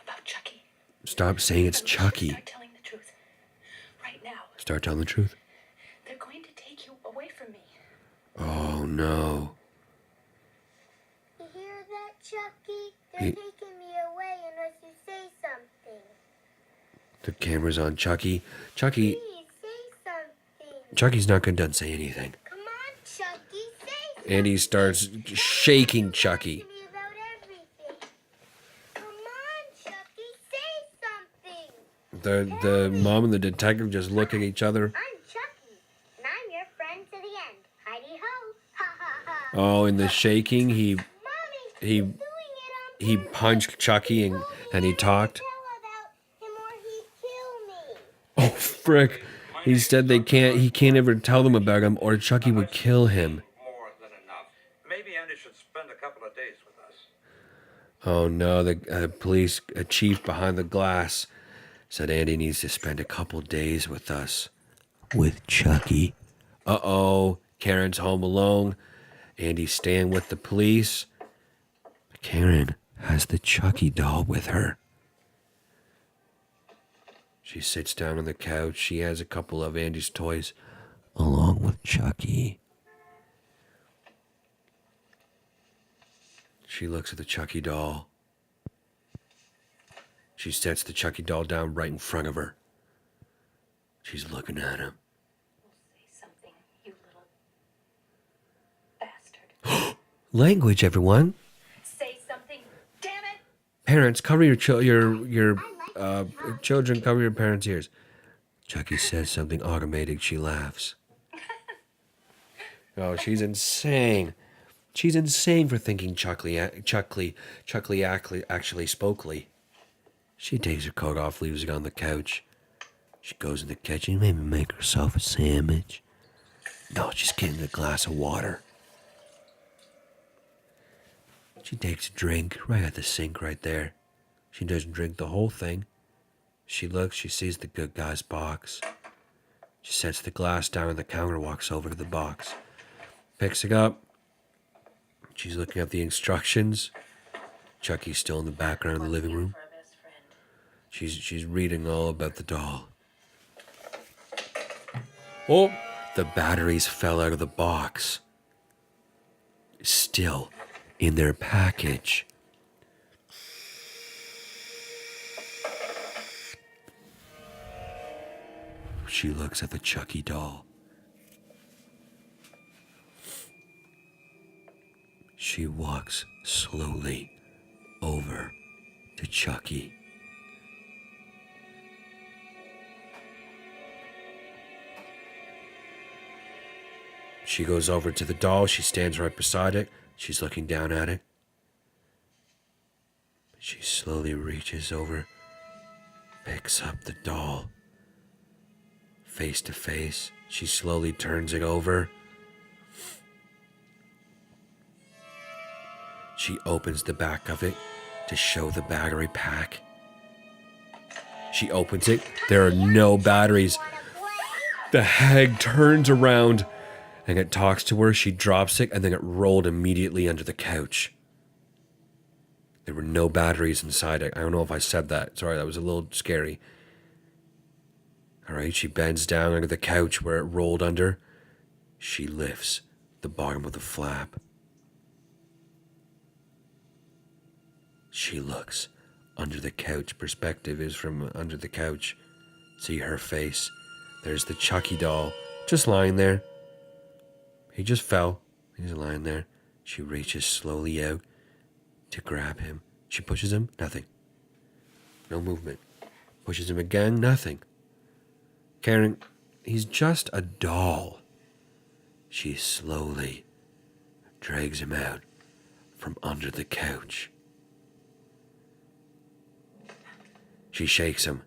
about Chucky. Stop saying it's Chucky. Start telling the truth. Right now. Start telling the truth. They're going to take you away from me. Oh, no. You hear that, Chucky? They're taking me away unless you say something. The camera's on Chucky. Chucky, Please, say something. Chucky's not going to done say anything. Come on, Chucky, say something. Andy starts shaking Chucky. Talk to me about everything. Come on, Chucky, say something. The mom and the detective just look at each other. I'm Chucky, and I'm your friend to the end. Heidi ho, ha ha ha. Oh, in the shaking, Mommy, he he's doing it on he purpose. punched Chucky and he talked. Tell about him or he'd kill me. Oh, frick. He said he can't ever tell them about him or Chucky would kill him. More than enough. Maybe Andy should spend a couple of days with us. Oh no, the police chief behind the glass said Andy needs to spend a couple days with us. With Chucky. Uh-oh, Karen's home alone. Andy's staying with the police. Karen has the Chucky doll with her. She sits down on the couch. She has a couple of Andy's toys along with Chucky. She looks at the Chucky doll. She sets the Chucky doll down right in front of her. She's looking at him. Say something, you little bastard. Language, everyone. Say something, damn it! Parents, cover your children, cover your parents' ears. Chucky says something automated. She laughs. Oh, she's insane. She's insane for thinking Chucky actually spokely. She takes her coat off, leaves it on the couch. She goes in the kitchen, maybe make herself a sandwich. No, she's getting a glass of water. She takes a drink right at the sink right there. She doesn't drink the whole thing. She looks, she sees the good guy's box. She sets the glass down on the counter, walks over to the box. Picks it up. She's looking at the instructions. Chucky's still in the background in the living room. For a best friend. She's reading all about the doll. Oh, the batteries fell out of the box. Still in their package. She looks at the Chucky doll. She walks slowly over to Chucky. She goes over to the doll. She stands right beside it. She's looking down at it. She slowly reaches over, picks up the doll. Face to face, she slowly turns it over. She opens the back of it to show the battery pack. She opens it. There are no batteries. The hag turns around and it talks to her. She drops it and then it rolled immediately under the couch. There were no batteries inside it. I don't know if I said that. Sorry, that was a little scary. All right, she bends down under the couch where it rolled under. She lifts the bottom of the flap. She looks under the couch. Perspective is from under the couch. See her face. There's the Chucky doll just lying there. He just fell. He's lying there. She reaches slowly out to grab him. She pushes him. Nothing. No movement. Pushes him again. Nothing. Karen, he's just a doll. She slowly drags him out from under the couch. She shakes him.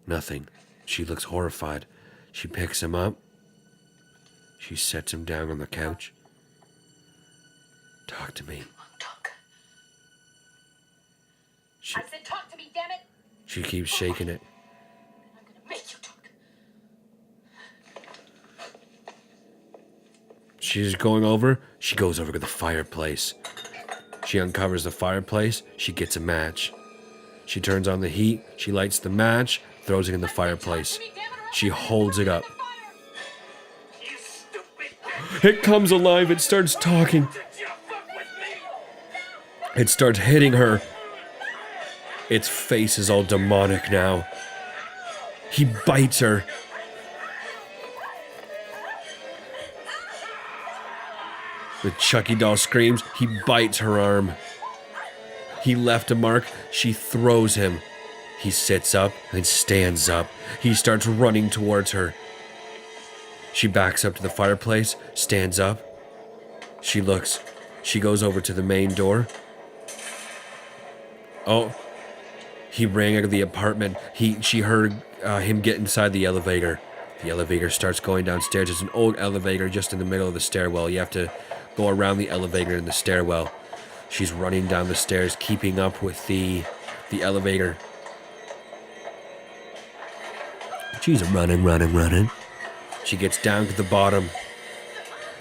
Nothing. She looks horrified. She picks him up. She sets him down on the couch. Talk to me. Talk. She, I said talk to me, damn it! she keeps shaking it. I'm gonna make you talk. She's going over. She goes over to the fireplace. She uncovers the fireplace. She gets a match. She turns on the heat. She lights the match, throws it in the fireplace. She holds it up. It comes alive. It starts talking. It starts hitting her. Its face is all demonic now. He bites her. The Chucky doll screams. He bites her arm. He left a mark. She throws him. He sits up and stands up. He starts running towards her. She backs up to the fireplace, stands up. She looks. She goes over to the main door. Oh, he ran out of the apartment. She heard him get inside the elevator. The elevator starts going downstairs. It's an old elevator just in the middle of the stairwell. You have to go around the elevator in the stairwell. She's running down the stairs, keeping up with the elevator. She's running. She gets down to the bottom.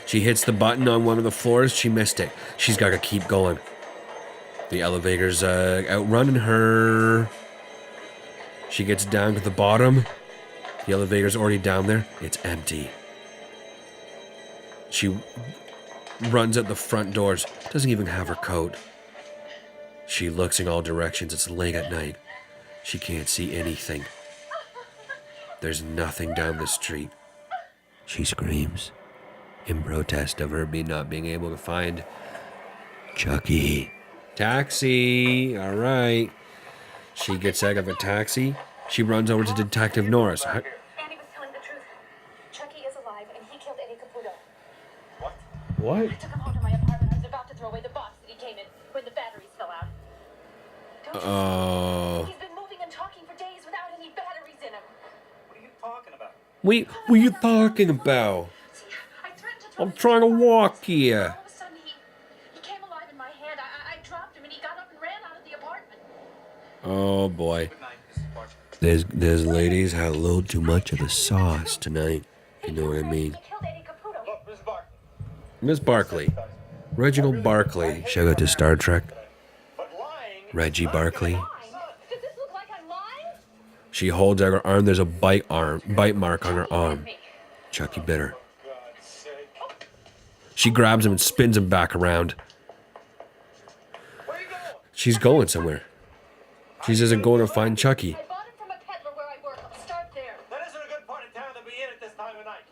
She hits the button on one of the floors. She missed it. She's got to keep going. The elevator's outrunning her. She gets down to the bottom. The elevator's already down there. It's empty. She runs at the front doors. Doesn't even have her coat. She looks in all directions. It's late at night. She can't see anything. There's nothing down the street. She screams in protest of her not being able to find Chucky. Taxi! All right. She gets out of a taxi. She runs over to Detective Norris. Andy was telling the truth. Chucky is alive, and he killed Eddie Caputo. What? I took him home to my apartment. I was about to throw away the box that he came in when the batteries fell out. Don't you Oh. see? He's been moving and talking for days without any batteries in him. What are you talking about? What are you talking about? See, I threatened to throw I'm the trying to box. walk All here. of a sudden, he came alive in my hand. I dropped him, and he got up and ran out of the apartment. Oh boy. Good night, Mrs. Barton. There's ladies had a little too much of the sauce tonight. You know what I mean? He killed Eddie Caputo. Look, Mrs. Barton. Miss Barkley. Reginald Barkley. Shout out to Star Trek. But lying. Reggie Barkley. Does this look like I'm lying? She holds out her arm. There's a bite mark on her arm. Chucky bit her. She grabs him and spins him back around. She's going somewhere. She isn't going to find Chucky. I bought it from a peddler where I work. I'll start there. That isn't a good part of town to be in at this time of night.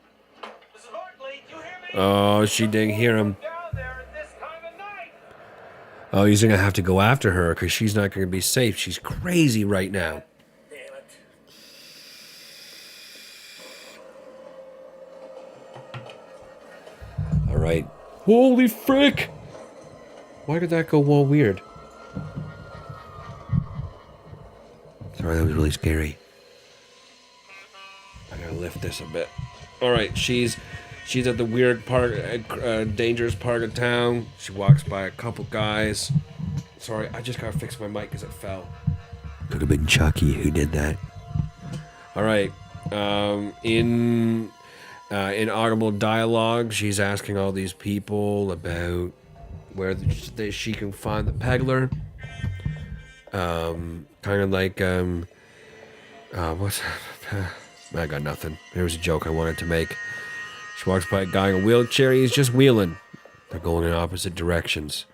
Mrs. Barkley, do you hear me? Oh, she didn't hear him. Down there at this time of night. Oh, he's going to have to go after her because she's not going to be safe. She's crazy right now. Damn it. All right. Holy frick! Why did that go all weird? Sorry, that was really scary. I gotta lift this a bit. All right, she's at the weird part, dangerous part of town. She walks by a couple guys. Sorry, I just gotta fix my mic because it fell. Could have been Chucky who did that. All right. In audible dialogue, she's asking all these people about where she can find the peddler. Kind of like, what's... I got nothing. There was a joke I wanted to make. She walks by a guy in a wheelchair. He's just wheeling. They're going in opposite directions.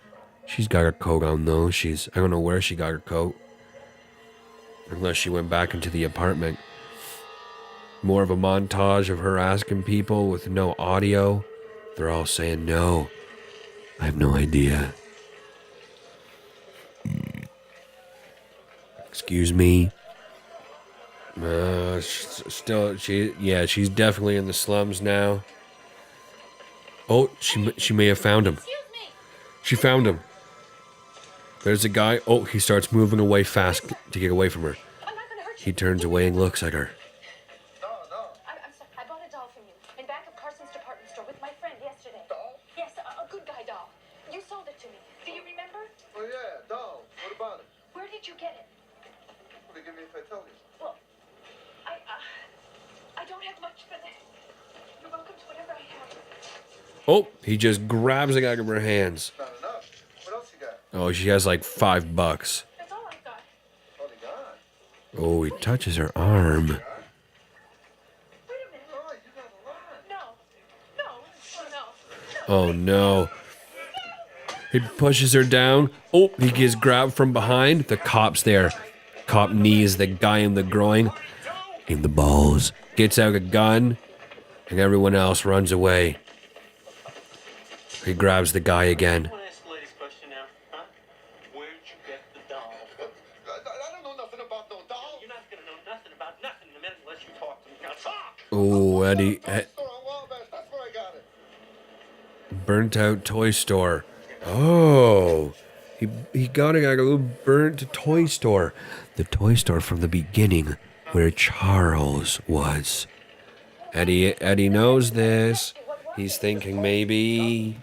She's got her coat on, though. I don't know where she got her coat. Unless she went back into the apartment. More of a montage of her asking people with no audio. They're all saying no. I have no idea. Excuse me. She's definitely in the slums now. Oh, she may have found him. Excuse me. She found him. There's a guy. Oh, he starts moving away fast to get away from her. I'm not gonna hurt you. He turns away and looks at her. I'm sorry. I bought a doll from you in back of Carson's department store with my friend yesterday. Doll? Yes, a good guy doll. You sold it to me. Do you remember? Oh, yeah, doll. What about it? Where did you get it? What do you give me if I tell you? Well, I don't have much, but you're welcome to whatever I have. Oh, he just grabs it out of her hands. Not enough. What else you got? Oh, she has like $5. That's all I've got. What do you got? Oh, he touches her arm. Wait a minute. Oh, you got a lot. No. Oh no. He pushes her down. Oh, he gets grabbed from behind. The cop's there. Cop knees the guy in the groin. In the balls. Gets out a gun. And everyone else runs away. He grabs the guy again. I want to ask the lady's question now, huh? Where'd you get the doll? I don't know nothing about no doll. You're not gonna know nothing about nothing in a minute unless you talk to me. Now talk! Oh, Eddie. Store on Wabash, that's where I got it. Burnt out toy store. Oh. He got it at a little burnt toy store. The toy store from the beginning where Charles was. Eddie knows this. He's thinking maybe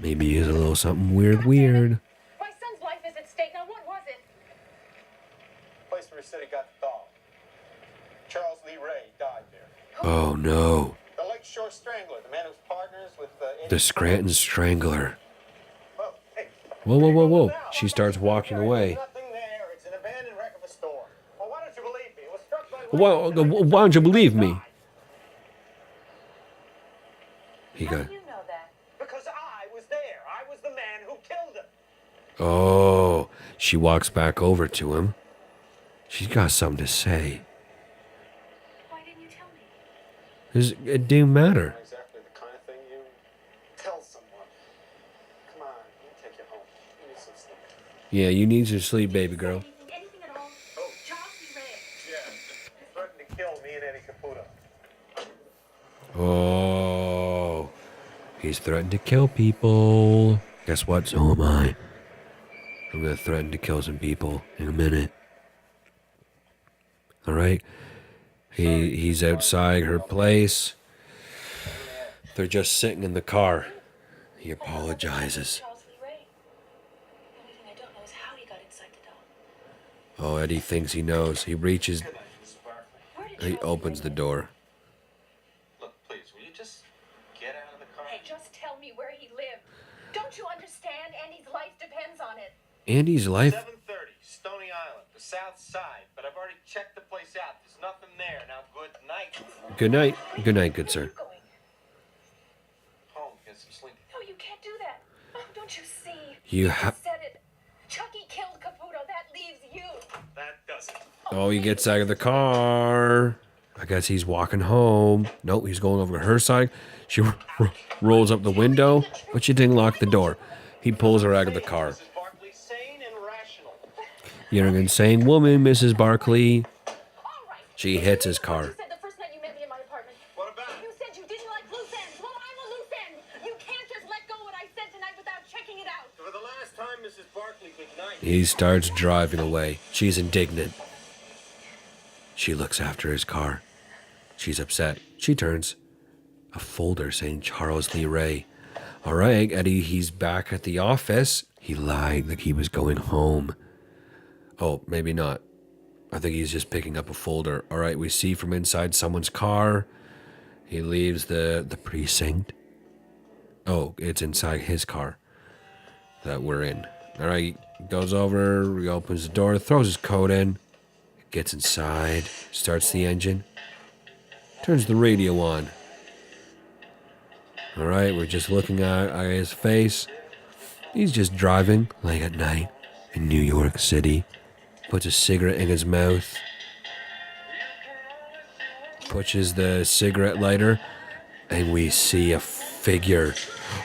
he's a little something weird. My son's life is at stake. Now, what was it? Place where he said he got the doll. Charles Lee Ray died there. Oh no. The Lakeshore Strangler, the man who's partners with The Scranton Strangler. Whoa, hey. Whoa. She starts walking away. Nothing there. It's an abandoned wreck of a store. Well, why don't you believe me? It was struck by Why don't you believe me? He How got... do you know that? Because I was there. I was the man who killed him. Oh, she walks back over to him. She's got something to say. Why didn't you tell me? It didn't matter. Exactly the kind of thing you tell someone. Come on, let me take you home. You need some sleep. Yeah, you need some sleep, baby girl. Anything at all? Oh, Charles Lee Ray. Yeah, he threatened to kill me and Eddie Caputo. Oh, he's threatened to kill people. Guess what? So am I. I'm gonna threaten to kill some people in a minute. All right. He's outside her place. They're just sitting in the car. He apologizes. Charles Lee Ray. The only thing I don't know is how he got inside the doll. Oh, Eddie thinks he knows. He reaches. Where did He Charles opens the door. Look, please, will you just get out of the car? Hey, just tell me where he lived. Don't you understand? Andy's life depends on it. Andy's life. 7:30, Stony Island, the south side. But I've already checked the place out. There's nothing there. Now, good night. Good night. Good night, good sir. Where are you going? get some sleep. No, you can't do that. Oh, don't you see? You just have. said it. Chucky killed Caputo. That leaves you. That doesn't. Oh, he gets out of the car. I guess he's walking home. Nope, he's going over to her side. She rolls up the window, but she didn't lock the door. He pulls her out of the car. Mrs. Barkley, sane and rational. You're an insane woman, Mrs. Barkley. All right. She hits his You car. said the first night you met me in my apartment. What about You said you didn't like loose ends. Well, I'm a loose end. You can't just let go what I said tonight without checking it out. For the last time, Mrs. Barkley, good night. He starts driving away. She's indignant. She looks after his car. She's upset. She turns. A folder saying Charles Lee Ray. All right, Eddie, he's back at the office. He lied that he was going home. Oh, maybe not. I think he's just picking up a folder. All right, we see from inside someone's car. He leaves the precinct. Oh, it's inside his car that we're in. All right, goes over, he opens the door, throws his coat in, gets inside, starts the engine, turns the radio on. All right, we're just looking at his face. He's just driving late at night in New York City. Puts a cigarette in his mouth. Pushes the cigarette lighter. And we see a figure.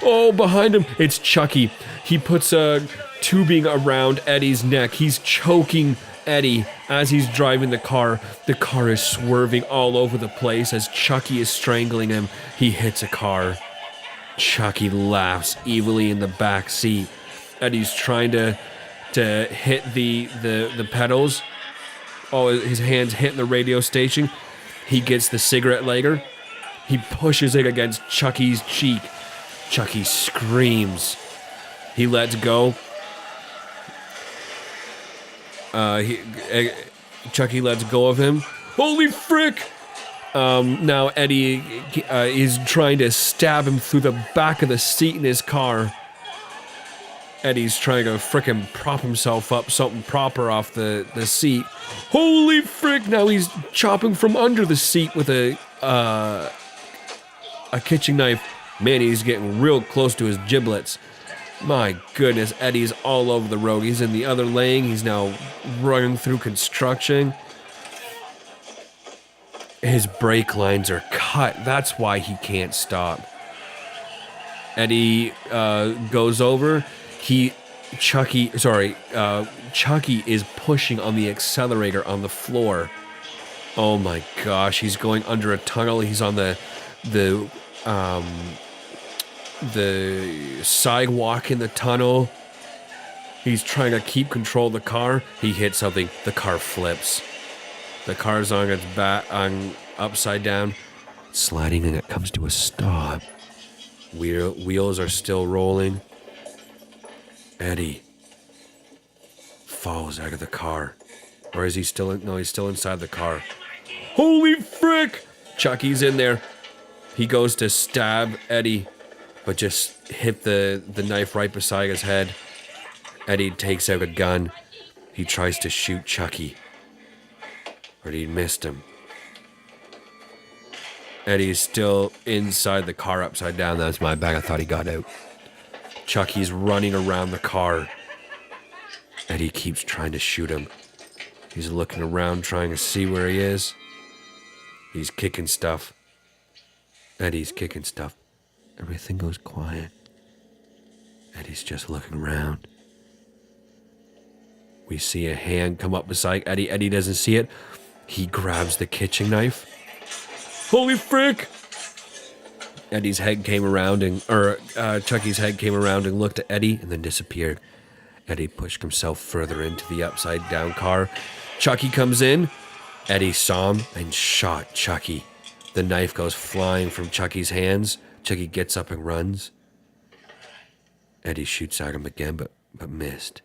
Oh, behind him, it's Chucky. He puts a tubing around Eddie's neck. He's choking Eddie as he's driving the car. The car is swerving all over the place as Chucky is strangling him. He hits a car. Chucky laughs evilly in the back seat. Eddie's trying to hit the pedals. Oh, his hand's hitting the radio station. He gets the cigarette lighter. He pushes it against Chucky's cheek. Chucky screams. He lets go. Chucky lets go of him. Holy frick! Now Eddie is trying to stab him through the back of the seat in his car. Eddie's trying to frickin' prop himself up something proper off the seat. Holy frick! Now he's chopping from under the seat with a kitchen knife. Man, he's getting real close to his giblets. My goodness, Eddie's all over the road. He's in the other lane. He's now running through construction. His brake lines are cut. That's why he can't stop. Eddie goes over. Chucky is pushing on the accelerator on the floor. Oh my gosh, he's going under a tunnel. He's on the sidewalk in the tunnel. He's trying to keep control of the car. He hits something. The car flips. The car's on its back, upside down, sliding, and it comes to a stop. Wheels are still rolling. Eddie falls out of the car. Or is he still in? No, he's still inside the car. Holy frick! Chucky's in there. He goes to stab Eddie, but just hit the knife right beside his head. Eddie takes out a gun. He tries to shoot Chucky, but he missed him. Eddie's still inside the car upside down. That's my bag. I thought he got out. Chucky's running around the car. Eddie keeps trying to shoot him. He's looking around trying to see where he is. He's kicking stuff. Eddie's kicking stuff. Everything goes quiet. Eddie's just looking around. We see a hand come up beside Eddie. Eddie doesn't see it. He grabs the kitchen knife. Holy frick! Eddie's head came around Chucky's head came around and looked at Eddie and then disappeared. Eddie pushed himself further into the upside down car. Chucky comes in. Eddie saw him and shot Chucky. The knife goes flying from Chucky's hands. Chucky gets up and runs. Eddie shoots at him again, but missed.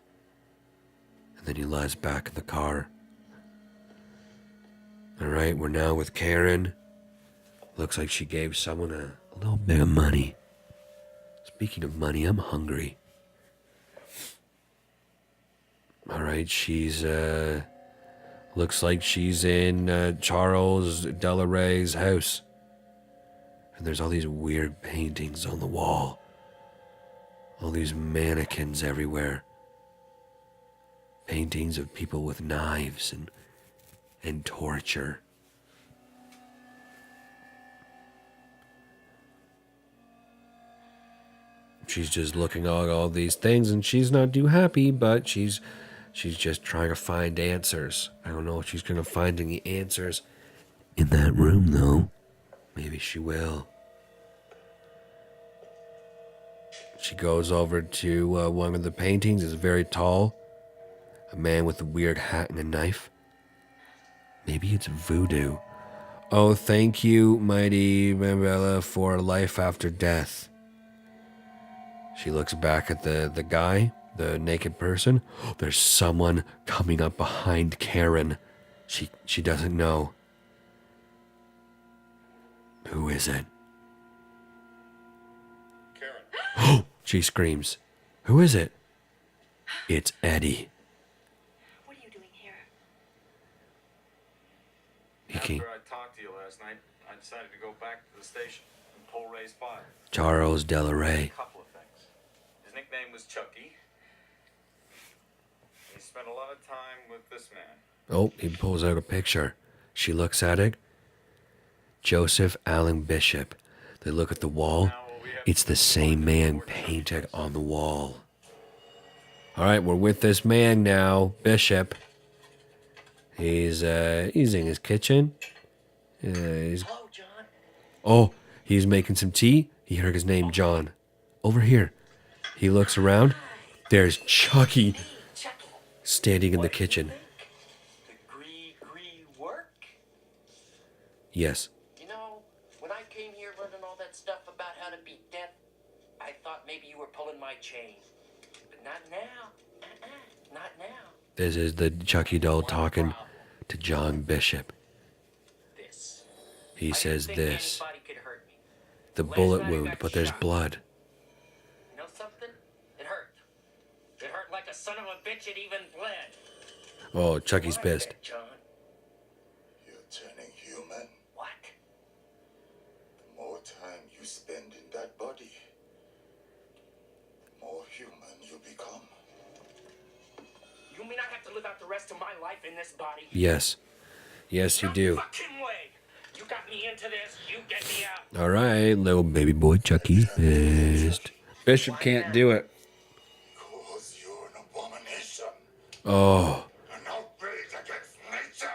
And then he lies back in the car. All right, we're now with Karen. Looks like she gave someone a little bit of money. Speaking of money, I'm hungry. All right, she's, looks like she's in Charles Delaray's house. And there's all these weird paintings on the wall. All these mannequins everywhere. Paintings of people with knives and torture. She's just looking at all these things, and she's not too happy, but she's just trying to find answers. I don't know if she's going to find any answers in that room, though. Maybe she will. She goes over to one of the paintings. It's very tall. A man with a weird hat and a knife. Maybe it's voodoo. Oh, thank you, mighty Mambella, for life after death. She looks back at the guy, the naked person. There's someone coming up behind Karen. She doesn't know. Who is it? Karen. She screams. Who is it? It's Eddie. What are you doing here? He After I talked to you last night, I decided to go back to the station and pull Ray's file. Charles Delaray. A couple of things. His nickname was Chucky. He spent a lot of time with this man. Oh, he pulls out a picture. She looks at it. Joseph Allen Bishop. They look at the wall. It's the same man painted on the wall. All right, we're with this man now, Bishop. He's in his kitchen. Hello, John. Oh, he's making some tea. He heard his name, John. Over here. He looks around. There's Chucky Chucky. standing in the kitchen. Degree work? Yes. You know, when I came here learning all that stuff about how to beat death, I thought maybe you were pulling my chain. But not now. Not now. This is the Chucky doll talking to John Bishop. This. He says I didn't think this. anybody could hurt me. The bullet wound, but there's blood. You know something? It hurt. It hurt like a son of a bitch. It even bled. Oh, Chucky's What is pissed. it, John? You're turning human. What? The more time you spend in that body, the more human you become. You mean I have to live out the rest of my life in this body? Yes. Yes, you do. No fucking way. You got me into this. You get me out. All right, little baby boy Chucky's pissed. Bishop can't do it. Because you're an abomination. Oh, An outrage against nature.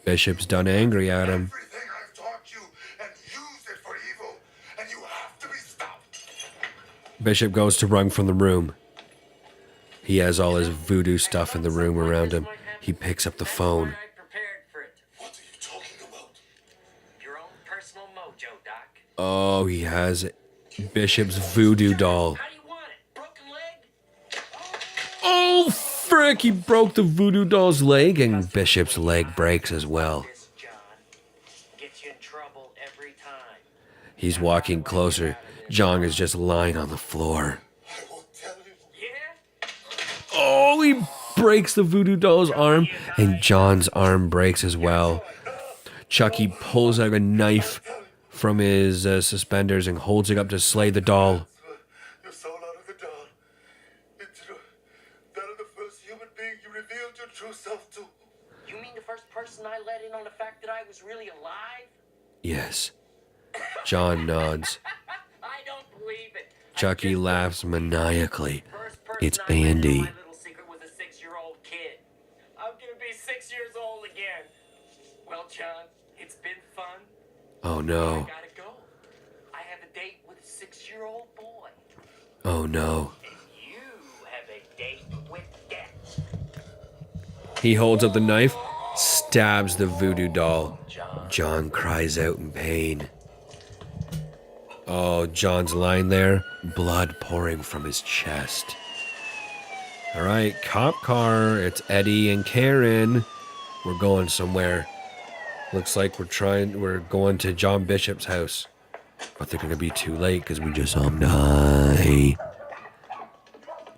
Bishop's done angry at him. Everything I've taught you and used it for evil. And you have to be stopped. Bishop goes to run from the room. He has all his voodoo stuff in the room around him. He picks up the phone. I prepared for it. What are you talking about? Your own personal mojo, Doc. Oh, he has Bishop's voodoo doll. How do you want it? Broken leg? Oh, frick! He broke the voodoo doll's leg, and Bishop's leg breaks as well. This, John. Gets you in trouble every time. He's walking closer. John is just lying on the floor. I will tell you. Yeah? Oh, he breaks the voodoo doll's arm, and John's arm breaks as well. Chucky pulls out a knife from his suspenders and holds it up to slay the doll. Your soul out of the doll. Into that of the first human being you revealed your true self to. You mean the first person I let in on the fact that I was really alive? Yes. John nods. I don't believe it. Chucky laughs maniacally. First person It's I let in on Andy. my little secret was a 6-year-old kid. I'm gonna be 6 years old again. Well, John, it's been fun. Oh I no. gotta go. I have a date with a 6-year-old boy. Oh no. And you have a date with death. He holds up the knife, stabs the voodoo doll. John cries out in pain. Oh, John's lying there, blood pouring from his chest. All right, cop car. It's Eddie and Karen. We're going somewhere. Looks like we're going to John Bishop's house. But they're going to be too late because we just saw him die.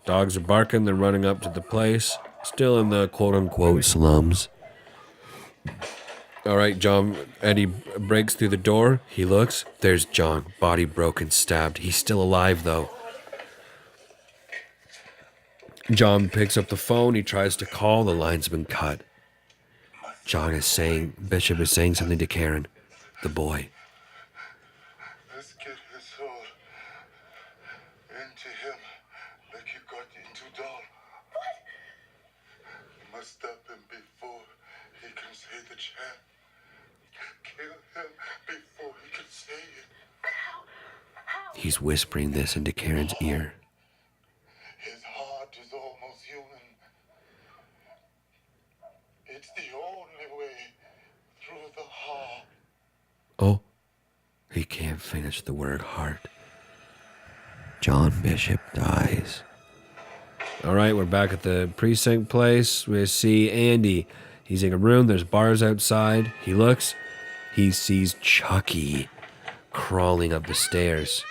Dogs are barking. They're running up to the place. Still in the quote-unquote slums. All right, John. Eddie breaks through the door. He looks. There's John, body broken, stabbed. He's still alive, though. John picks up the phone. He tries to call. The line's been cut. Bishop is saying something to Karen, the boy. Let's get his soul into him like you got into Doll. What? You must stop him before he can say the chant. Kill him before he can say it. How? He's whispering this into Karen's ear. His heart is almost human. It's the only way through the heart. Oh, he can't finish the word heart. John Bishop dies. All right, we're back at the precinct place. We see Andy. He's in a room. There's bars outside. He looks. He sees Chucky crawling up the stairs.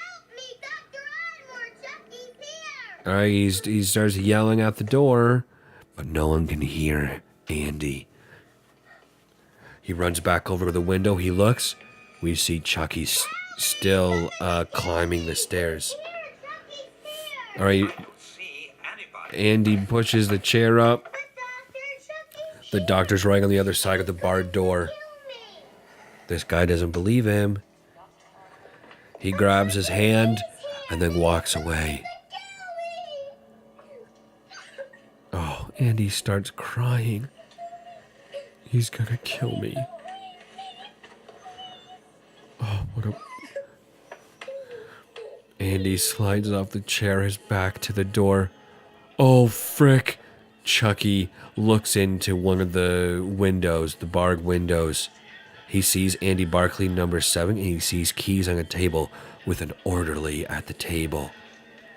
All right, he starts yelling at the door, but no one can hear Andy. He runs back over to the window. He looks. We see Chucky still climbing the stairs. All right, Andy pushes the chair up. The doctor's right on the other side of the barred door. This guy doesn't believe him. He grabs his hand and then walks away. Oh, Andy starts crying. He's gonna kill me. Oh, what a... Andy slides off the chair, his back to the door. Oh, frick. Chucky looks into one of the windows, the barred windows. He sees Andy Barkley, number 7, and he sees keys on a table with an orderly at the table.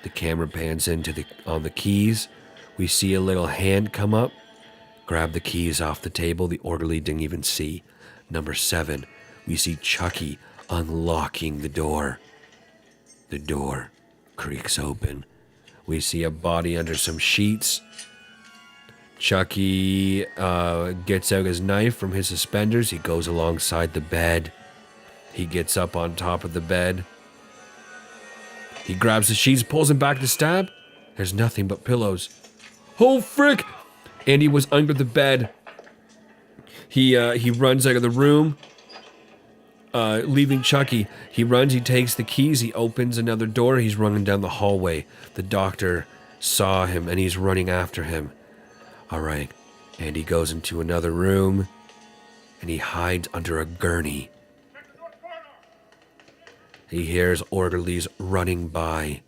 The camera pans into on the keys. We see a little hand come up, grab the keys off the table. The orderly didn't even see. Number 7, we see Chucky unlocking the door. The door creaks open. We see a body under some sheets. Chucky gets out his knife from his suspenders. He goes alongside the bed. He gets up on top of the bed. He grabs the sheets, pulls him back to stab. There's nothing but pillows. Oh, frick! Andy was under the bed. He runs out of the room, leaving Chucky. He runs, he takes the keys, he opens another door. He's running down the hallway. The doctor saw him, and he's running after him. All right, Andy goes into another room, and he hides under a gurney. He hears orderlies running by.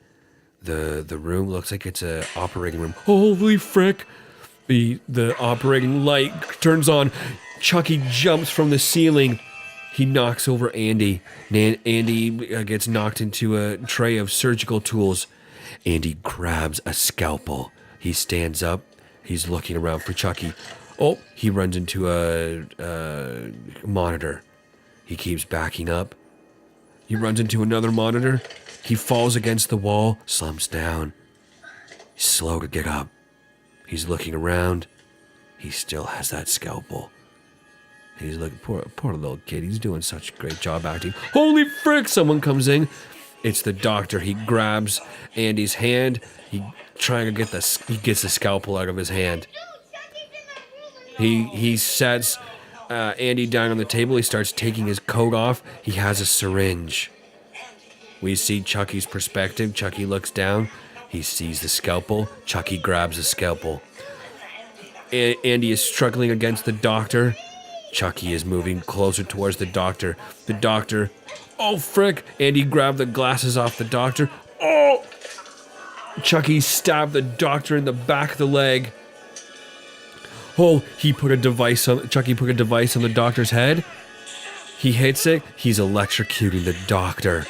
The room looks like it's an operating room. Holy frick! The operating light turns on. Chucky jumps from the ceiling. He knocks over Andy. Andy gets knocked into a tray of surgical tools. Andy grabs a scalpel. He stands up. He's looking around for Chucky. Oh, he runs into a monitor. He keeps backing up. He runs into another monitor. He falls against the wall, slumps down. He's slow to get up. He's looking around. He still has that scalpel. He's like, poor little kid. He's doing such a great job acting. Holy frick! Someone comes in. It's the doctor. He grabs Andy's hand. He gets the scalpel out of his hand. He sets Andy down on the table. He starts taking his coat off. He has a syringe. We see Chucky's perspective. Chucky looks down. He sees the scalpel. Chucky grabs the scalpel. Andy is struggling against the doctor. Chucky is moving closer towards the doctor. The doctor... Oh, frick! Andy grabbed the glasses off the doctor. Oh! Chucky stabbed the doctor in the back of the leg. Oh, Chucky put a device on the doctor's head. He hits it. He's electrocuting the doctor.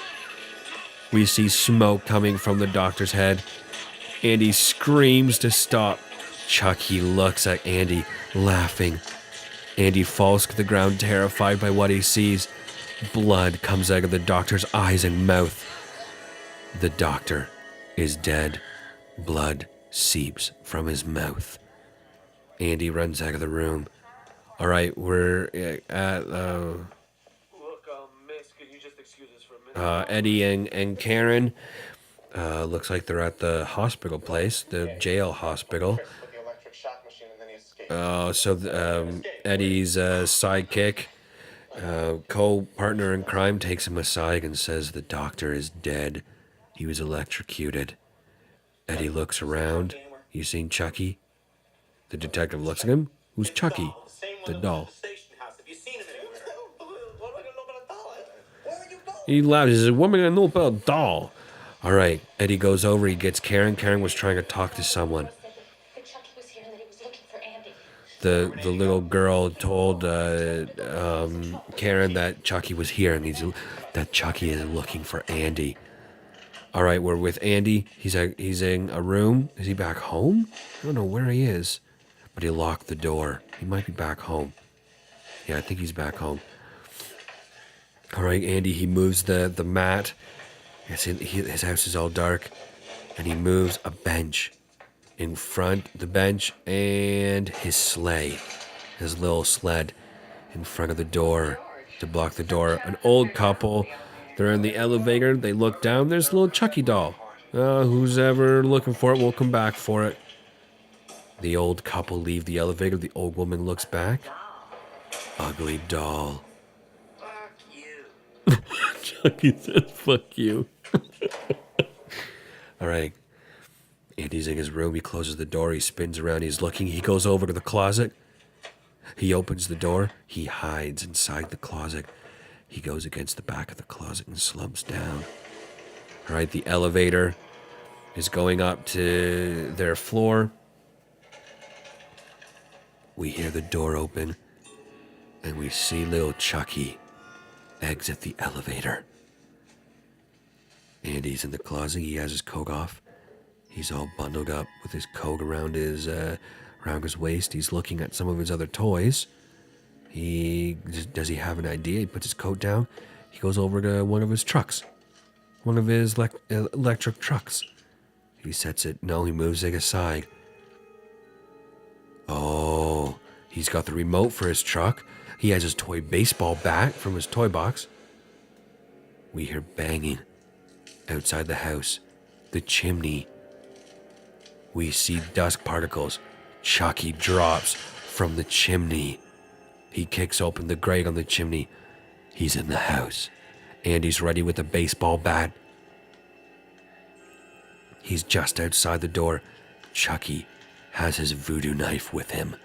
We see smoke coming from the doctor's head. Andy screams to stop. Chucky looks at Andy, laughing. Andy falls to the ground, terrified by what he sees. Blood comes out of the doctor's eyes and mouth. The doctor is dead. Blood seeps from his mouth. Andy runs out of the room. All right, we're at Look, miss, can you just excuse us for a minute? Eddie and Karen. Looks like they're at the hospital place, the jail hospital. Eddie's sidekick, co-partner in crime, takes him aside and says the doctor is dead. He was electrocuted. Eddie looks around. You seen Chucky? The detective looks at him. Who's Chucky? The doll. He laughs. He says, "What am I gonna know about a doll?" All right. Eddie goes over. He gets Karen. Karen was trying to talk to someone. That Chucky was here and that he was looking for Andy. The little girl told Karen that Chucky was here and that Chucky is looking for Andy. All right, we're with Andy. He's in a room. Is he back home? I don't know where he is, but he locked the door. He might be back home. Yeah, I think he's back home. All right, Andy. He moves the mat. His house is all dark, and he moves a bench in front, the bench, and his sleigh, his little sled in front of the door to block the door. An old couple, they're in the elevator, they look down, there's a little Chucky doll. Who's ever looking for it will come back for it. The old couple leave the elevator, the old woman looks back. Ugly doll. Fuck you. Chucky says, "Fuck you." All right. Andy's in his room. He closes the door. He spins around. He's looking. He goes over to the closet. He opens the door. He hides inside the closet. He goes against the back of the closet and slumps down. All right. The elevator is going up to their floor. We hear the door open, and we see little Chucky exit the elevator. Andy's in the closet. He has his coat off. He's all bundled up with his coat around his waist. He's looking at some of his other toys. Does he have an idea? He puts his coat down. He goes over to one of his trucks. One of his electric trucks. He sets it. No, he moves it aside. Oh, he's got the remote for his truck. He has his toy baseball bat from his toy box. We hear banging outside the house. The chimney. We see dust particles. Chucky drops from the chimney. He kicks open the grate on the chimney. He's in the house. Andy's ready with a baseball bat. He's just outside the door. Chucky has his voodoo knife with him.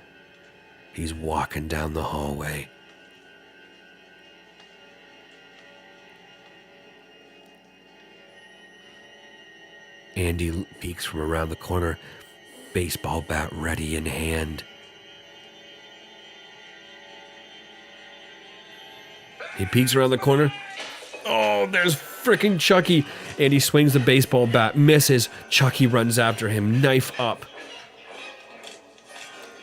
He's walking down the hallway. Andy peeks from around the corner, baseball bat ready in hand. He peeks around the corner. Oh, there's frickin' Chucky. Andy swings the baseball bat, misses. Chucky runs after him, knife up.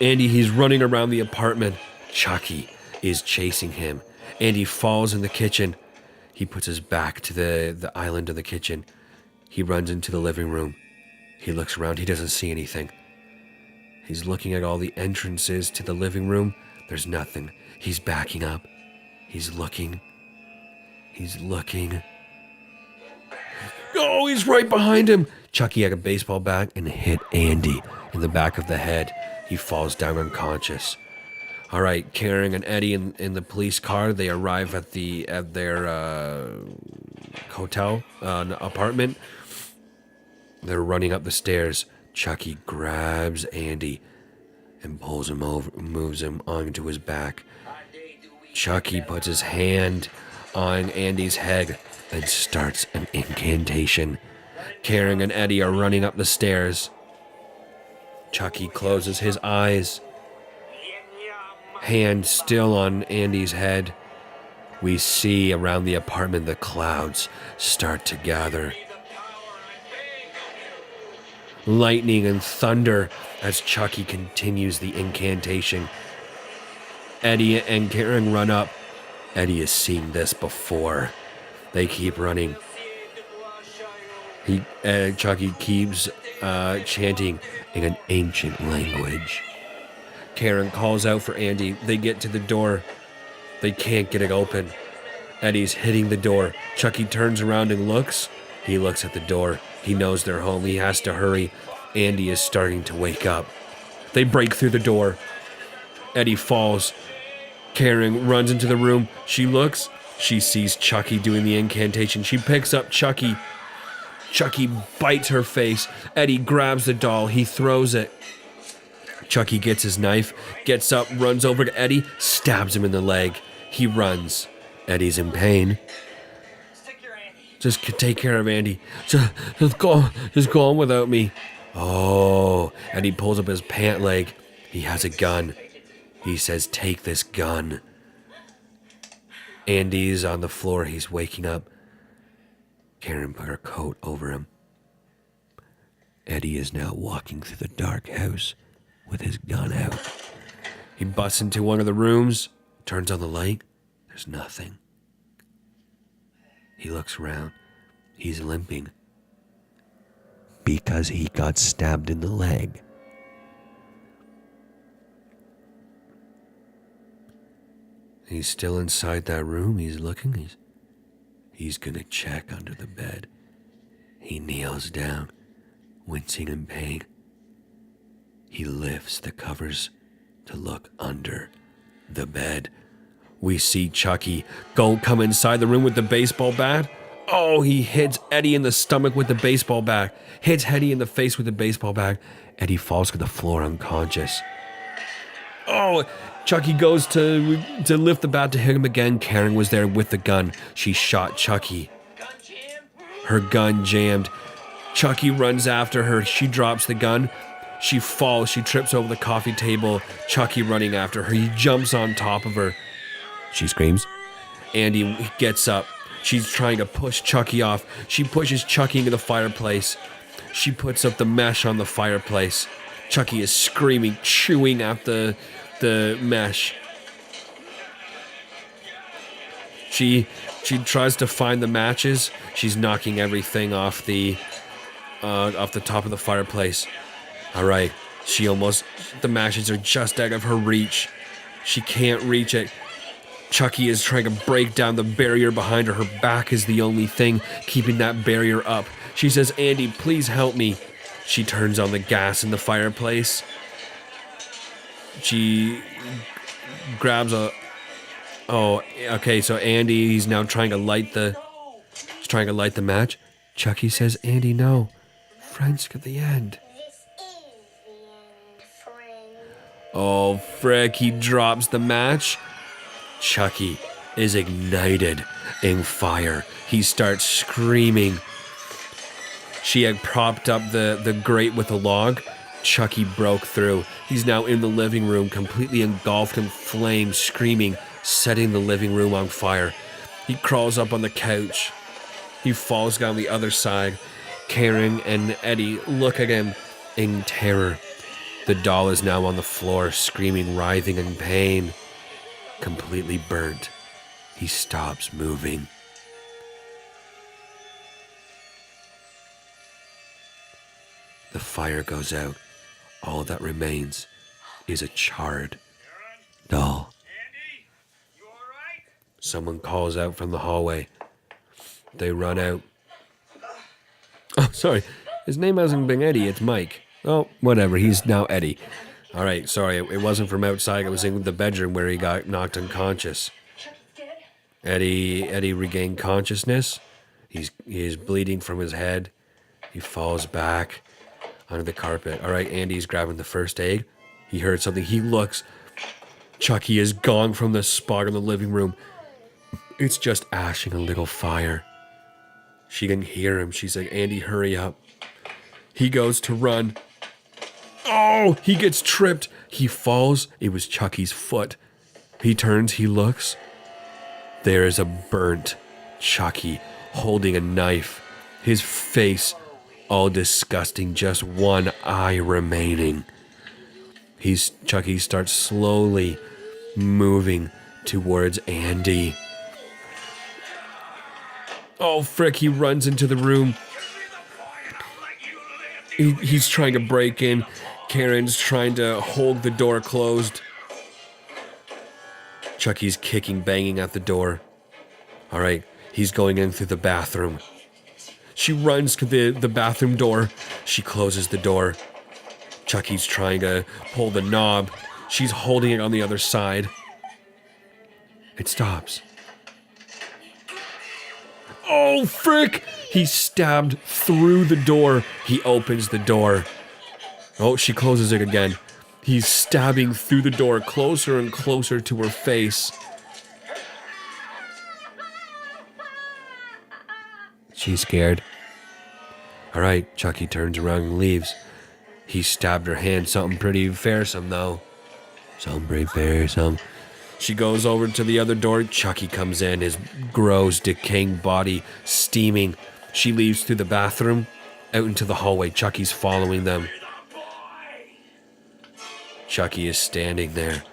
Andy, he's running around the apartment. Chucky is chasing him. Andy falls in the kitchen. He puts his back to the island of the kitchen. He runs into the living room. He looks around. He doesn't see anything. He's looking at all the entrances to the living room. There's nothing. He's backing up. He's looking. He's looking. Oh, he's right behind him. Chucky had a baseball bat and hit Andy in the back of the head. He falls down unconscious. All right, Karen and Eddie in the police car. They arrive at their hotel apartment. They're running up the stairs. Chucky grabs Andy and pulls him over, moves him onto his back. Chucky puts his hand on Andy's head and starts an incantation. Karen and Eddie are running up the stairs. Chucky closes his eyes. Hand still on Andy's head. We see around the apartment the clouds start to gather. Lightning and thunder as Chucky continues the incantation. Eddie and Karen run up. Eddie has seen this before. They keep running. Chucky keeps chanting in an ancient language. Karen calls out for Andy. They get to the door. They can't get it open. Eddie's hitting the door. Chucky turns around and looks. He looks at the door. He knows they're home. He has to hurry. Andy is starting to wake up. They break through the door. Eddie falls. Karen runs into the room. She looks. She sees Chucky doing the incantation. She picks up Chucky. Chucky bites her face. Eddie grabs the doll. He throws it. Chucky gets his knife, gets up, runs over to Eddie, stabs him in the leg. He runs. Eddie's in pain. Just take care of Andy. Just go on without me. Oh, Eddie pulls up his pant leg. He has a gun. He says, take this gun. Andy's on the floor. He's waking up. Karen put her coat over him. Eddie is now walking through the dark house with his gun out. He busts into one of the rooms, turns on the light. There's nothing. He looks around. He's limping because he got stabbed in the leg. He's still inside that room. He's looking. He's gonna check under the bed. He kneels down, wincing in pain. He lifts the covers to look under the bed. We see Chucky come inside the room with the baseball bat. Oh, he hits Eddie in the stomach with the baseball bat. Hits Eddie in the face with the baseball bat. Eddie falls to the floor unconscious. Oh, Chucky goes to lift the bat to hit him again. Karen was there with the gun. She shot Chucky. Her gun jammed. Chucky runs after her. She drops the gun. She falls. She trips over the coffee table. Chucky running after her. He jumps on top of her. She screams. Andy gets up. She's trying to push Chucky off. She pushes Chucky into the fireplace. She puts up the mesh on the fireplace. Chucky is screaming, chewing at the mesh. She tries to find the matches. She's knocking everything off the top of the fireplace. All right, the matches are just out of her reach. She can't reach it. Chucky is trying to break down the barrier behind her. Her back is the only thing keeping that barrier up. She says, Andy, please help me. She turns on the gas in the fireplace. She grabs so Andy, he's now trying to light the match. Chucky says, Andy, no. Friends to the end. This is the end, friend. Oh, frick, he drops the match. Chucky is ignited in fire. He starts screaming. She had propped up the grate with a log. Chucky broke through. He's now in the living room, completely engulfed in flames, screaming, setting the living room on fire. He crawls up on the couch. He falls down the other side. Karen and Eddie look at him in terror. The doll is now on the floor, screaming, writhing in pain. Completely burnt. He stops moving. The fire goes out. All that remains is a charred doll. Andy, you all right? Someone calls out from the hallway. They run out. Oh, sorry. His name hasn't been Eddie, it's Mike. Oh, whatever. He's now Eddie. All right, sorry. It wasn't from outside. It was in the bedroom where he got knocked unconscious. Eddie regained consciousness. He's bleeding from his head. He falls back onto the carpet. All right, Andy's grabbing the first aid. He heard something. He looks. Chucky is gone from the spot in the living room. It's just ash and a little fire. She didn't hear him. She's like, Andy, hurry up. He goes to run. Oh, he gets tripped. He falls. It was Chucky's foot. He turns, he looks. There is a burnt Chucky holding a knife. His face all disgusting, just one eye remaining. Chucky starts slowly moving towards Andy. Oh, frick, he runs into the room. He's trying to break in. Karen's trying to hold the door closed. Chucky's kicking, banging at the door. All right, he's going in through the bathroom. She runs to the bathroom door. She closes the door. Chucky's trying to pull the knob. She's holding it on the other side. It stops. Oh, frick! He's stabbed through the door. He opens the door. Oh, she closes it again. He's stabbing through the door closer and closer to her face. She's scared. All right, Chucky turns around and leaves. He stabbed her hand. Something pretty fearsome, though. Something pretty fearsome. She goes over to the other door. Chucky comes in, his gross, decaying body steaming. She leaves through the bathroom, out into the hallway. Chucky's following them. Chucky is standing there.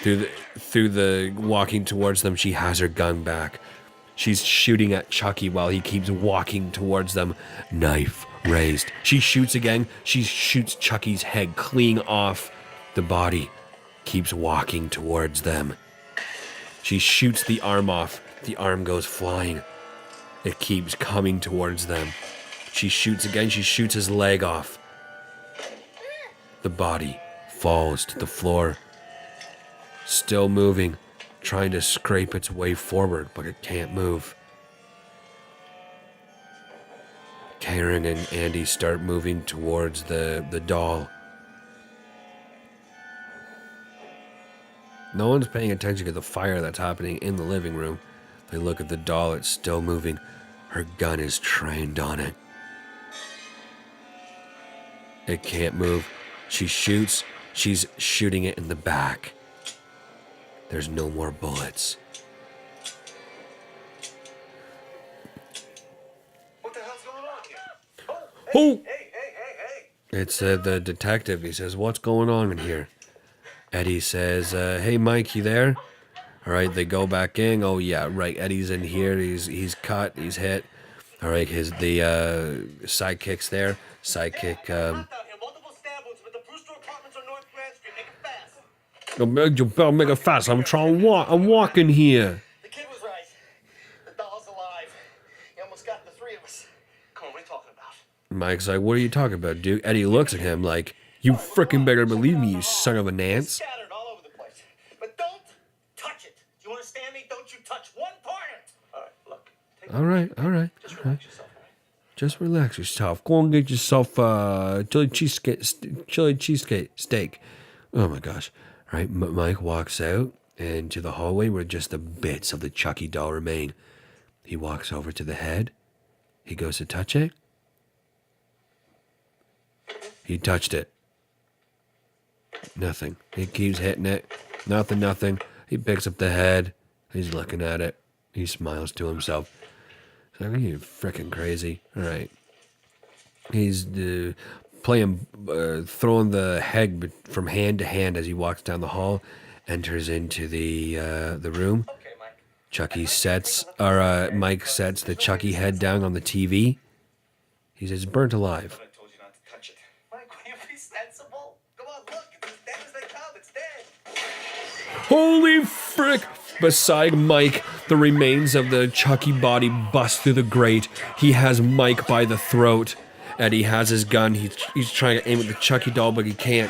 Through the walking towards them, she has her gun back. She's shooting at Chucky while he keeps walking towards them, knife raised. She shoots again. She shoots Chucky's head clean off the body. Keeps walking towards them. She shoots the arm off. The arm goes flying. It keeps coming towards them. She shoots again. She shoots his leg off. The body falls to the floor. Still moving, trying to scrape its way forward, but it can't move. Karen and Andy start moving towards the doll. No one's paying attention to the fire that's happening in the living room. They look at the doll, it's still moving. Her gun is trained on it. It can't move. She shoots. She's shooting it in the back. There's no more bullets. What the hell's going on here? Oh! Hey. It's the detective. He says, "What's going on in here?" Eddie says, "Hey, Mike, you there?" All right, they go back in. Oh, yeah, right. Eddie's in here. He's cut. He's hit. All right, the sidekick's there. Sidekick, Multiple stab wounds, but the Brewster apartments on North Grand Street. Make it fast. You better make it fast. I'm trying to walk. I'm walking here. The kid was right. The doll's alive. He almost got the three of us. Come on, what are you talking about? Mike's like, "What are you talking about, dude?" Eddie looks at him like, "You frickin' better believe me, you son of a Nance." Scattered all over the place. But don't touch it. Do you understand me? Don't you touch one part of it. All right, look. All right. Just relax yourself, all right? Just relax yourself. Go and get yourself chili cheesecake steak. Oh my gosh. All right, Mike walks out into the hallway where just the bits of the Chucky doll remain. He walks over to the head. He goes to touch it. He touched it. Nothing. He keeps hitting it. Nothing. He picks up the head. He's looking at it. He smiles to himself. He's like, "Are you freaking crazy?" All right. He's throwing the head from hand to hand as he walks down the hall, enters into the room. Okay, Mike. Mike sets the Chucky head down on the TV. He says, "Burnt alive." I told you not to touch it. Mike, will you be sensible? Come on, look. It's as dead as they come. It's dead. Holy frick! Beside Mike, the remains of the Chucky body bust through the grate. He has Mike by the throat. Eddie has his gun. He's trying to aim at the Chucky doll, but he can't.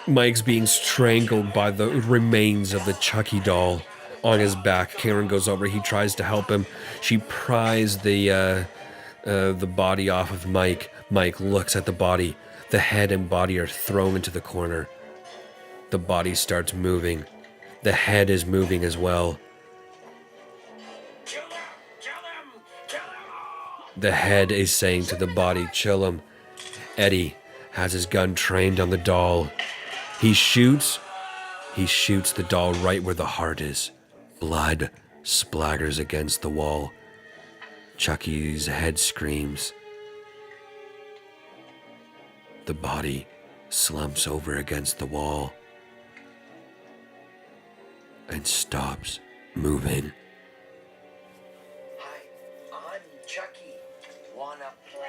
Mike's being strangled by the remains of the Chucky doll on his back. Karen goes over. He tries to help him. She pries the body off of Mike. Mike looks at the body. The head and body are thrown into the corner. The body starts moving. The head is moving as well. Kill him! Kill him! Kill him! The head is saying to the body, "Chill him." Eddie has his gun trained on the doll. He shoots the doll right where the heart is. Blood splatters against the wall. Chucky's head screams. The body slumps over against the wall and stops moving. Hi, I'm Chucky. Wanna play?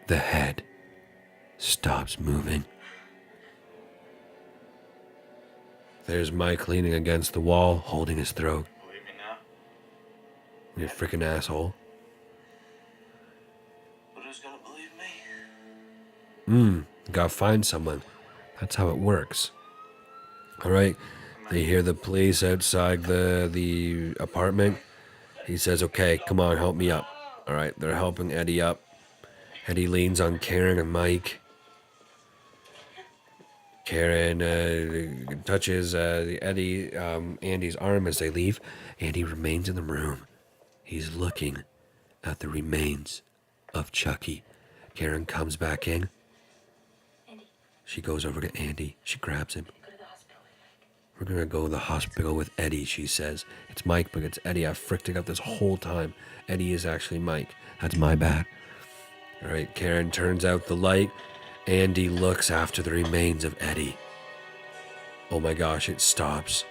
the head stops moving. There's Mike leaning against the wall, holding his throat. Believe me now? You freaking asshole. But who's gonna believe me? Gotta find someone. That's how it works. Alright, they hear the police outside the apartment. He says, okay, come on, help me up. Alright, they're helping Eddie up. Eddie leans on Karen and Mike. Karen touches Andy's arm as they leave. Andy remains in the room. He's looking at the remains of Chucky. Karen comes back in. Andy, She goes over to Andy. She grabs him. go to the hospital with Mike. We're gonna go to the hospital with Eddie, she says. It's Mike, but it's Eddie. I've fricked it up this whole time. Eddie is actually Mike. That's my bad. Alright, Karen turns out the light. Andy looks after the remains of Eddie. Oh my gosh, it stops.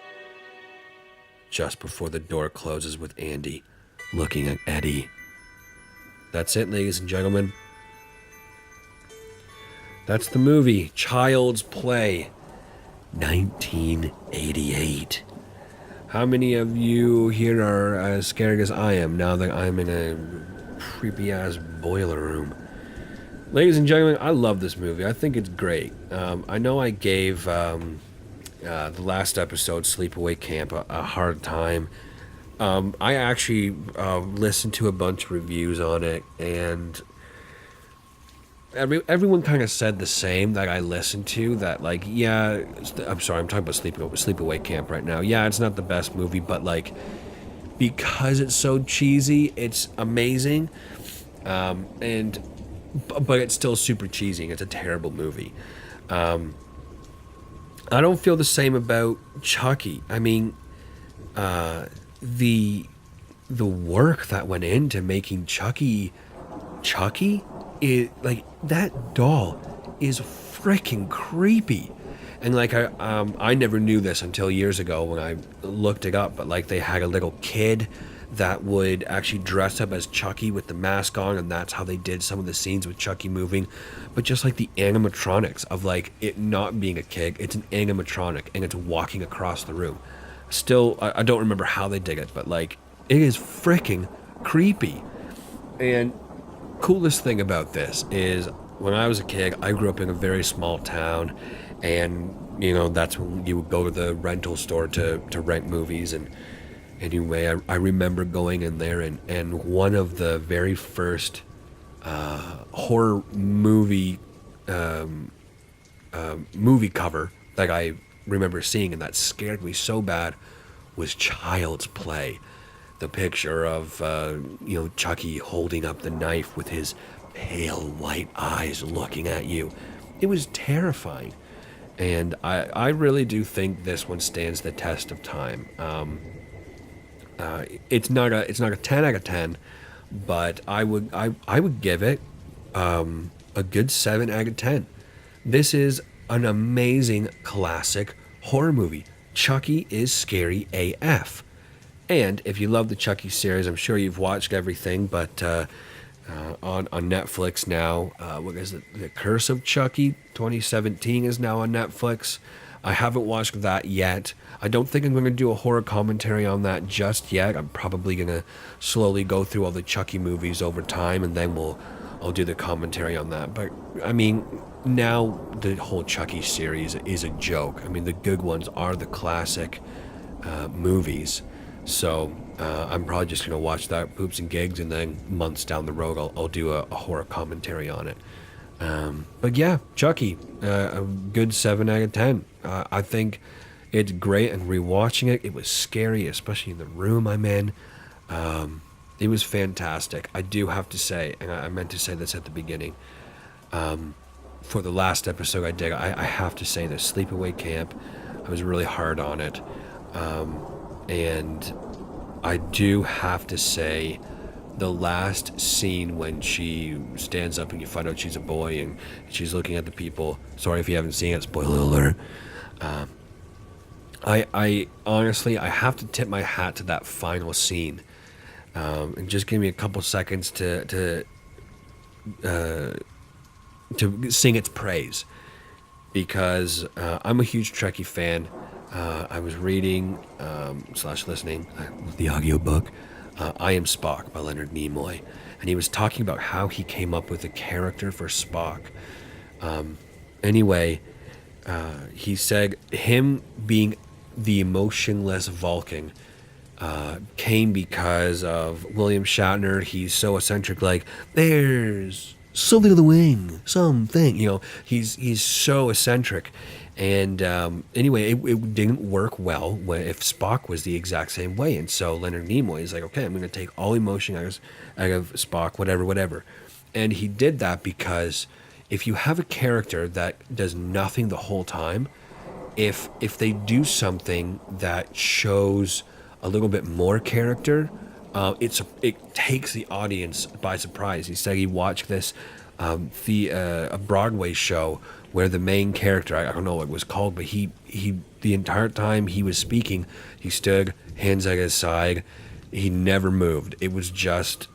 Just before the door closes with Andy looking at Eddie. That's it, ladies and gentlemen. That's the movie, Child's Play, 1988. How many of you here are as scared as I am now that I'm in a creepy-ass boiler room? Ladies and gentlemen, I love this movie. I think it's great. I know I gave the last episode, Sleepaway Camp, a hard time. I actually listened to a bunch of reviews on it, and everyone kind of said the same that I listened to, that like, yeah, I'm sorry, I'm talking about Sleepaway Camp right now. Yeah, it's not the best movie, but like, because it's so cheesy, it's amazing. But it's still super cheesy. It's a terrible movie. I don't feel the same about Chucky. I mean, the work that went into making Chucky, is like, that doll is freaking creepy. And like, I never knew this until years ago when I looked it up, but like, they had a little kid that would actually dress up as Chucky with the mask on, and that's how they did some of the scenes with Chucky moving. But just like the animatronics of like it not being a kid, it's an animatronic and it's walking across the room. Still, I don't remember how they did it, but like, it is freaking creepy. And coolest thing about this is, when I was a kid, I grew up in a very small town, and you know, that's when you would go to the rental store to rent movies. And anyway, I remember going in there, and one of the very first horror movie movie cover that I remember seeing, and that scared me so bad, was Child's Play. The picture of Chucky holding up the knife with his pale white eyes looking at you. It was terrifying, and I really do think this one stands the test of time. It's not a 10 out of 10, but I would give it a good 7 out of 10. This is an amazing classic horror movie. Chucky is scary AF. And if you love the Chucky series, I'm sure you've watched everything, but on Netflix now, what is it? The Curse of Chucky 2017 is now on Netflix. I haven't watched that yet. I don't think I'm going to do a horror commentary on that just yet. I'm probably going to slowly go through all the Chucky movies over time, and then I'll do the commentary on that. But, I mean, now the whole Chucky series is a joke. I mean, the good ones are the classic movies. So I'm probably just going to watch that, poops and gigs, and then months down the road, I'll do a horror commentary on it. But yeah, Chucky, a good 7 out of 10. I think it's great, and rewatching it, it was scary, especially in the room I'm in. It was fantastic. I do have to say, and I meant to say this at the beginning, for the last episode I did, I have to say this, Sleepaway Camp, I was really hard on it. And I do have to say, the last scene when she stands up and you find out she's a boy and she's looking at the people. Sorry if you haven't seen it, spoiler alert. I honestly, I have to tip my hat to that final scene. And just give me a couple seconds to sing its praise, because I'm a huge Trekkie fan. I was reading / listening the audiobook, I Am Spock by Leonard Nimoy, and he was talking about how he came up with a character for Spock. Anyway, he said him being the emotionless Vulcan came because of William Shatner. He's so eccentric, like, there's something on the wing, something, he's so eccentric. And anyway, it didn't work well if Spock was the exact same way. And so Leonard Nimoy is like, okay, I'm going to take all emotion out of Spock, whatever. And he did that because if you have a character that does nothing the whole time, if they do something that shows a little bit more character, it takes the audience by surprise. He said he watched this a Broadway show where the main character, I don't know what it was called, but he the entire time he was speaking, he stood, hands at his side, he never moved. It was just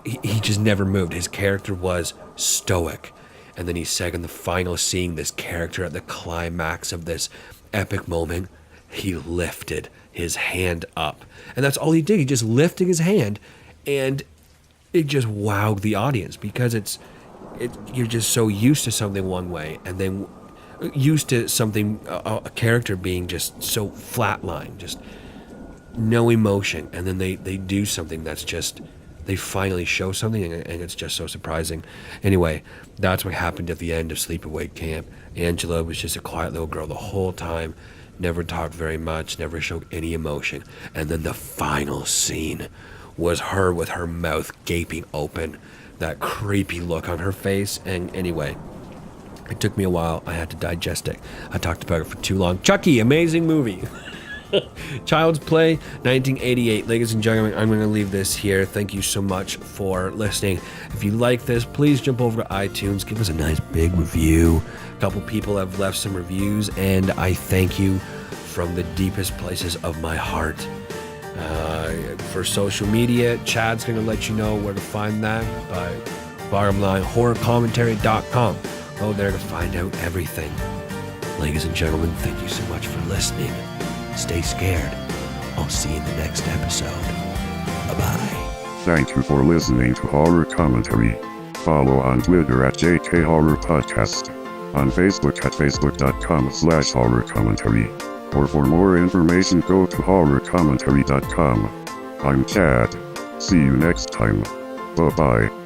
he just never moved. His character was stoic. And then he said in the final scene, this character at the climax of this epic moment, he lifted his hand up. And that's all he did. He just lifted his hand, and it just wowed the audience, because you're just so used to something one way, and then used to something, a character being just so flatline, just no emotion. And then they do something that's just, they finally show something, and it's just so surprising. Anyway, that's what happened at the end of Sleepaway Camp. Angela was just a quiet little girl the whole time, never talked very much, never showed any emotion. And then the final scene was her with her mouth gaping open, that creepy look on her face. And anyway, it took me a while. I had to digest it. I talked about it for too long. Chucky, amazing movie. Child's Play, 1988. Ladies and gentlemen, I'm going to leave this here. Thank you so much for listening. If you like this, please jump over to iTunes. Give us a nice big review. A couple people have left some reviews, and I thank you from the deepest places of my heart. For social media, Chad's going to let you know where to find that. But bottom line, horrorcommentary.com. Go there to find out everything. Ladies and gentlemen, thank you so much for listening. Stay scared. I'll see you in the next episode. Bye-bye. Thank you for listening to Horror Commentary. Follow on Twitter at JK Horror Podcast. On Facebook at facebook.com/horror commentary. Or for more information, go to horrorcommentary.com. I'm Chad. See you next time. Bye-bye.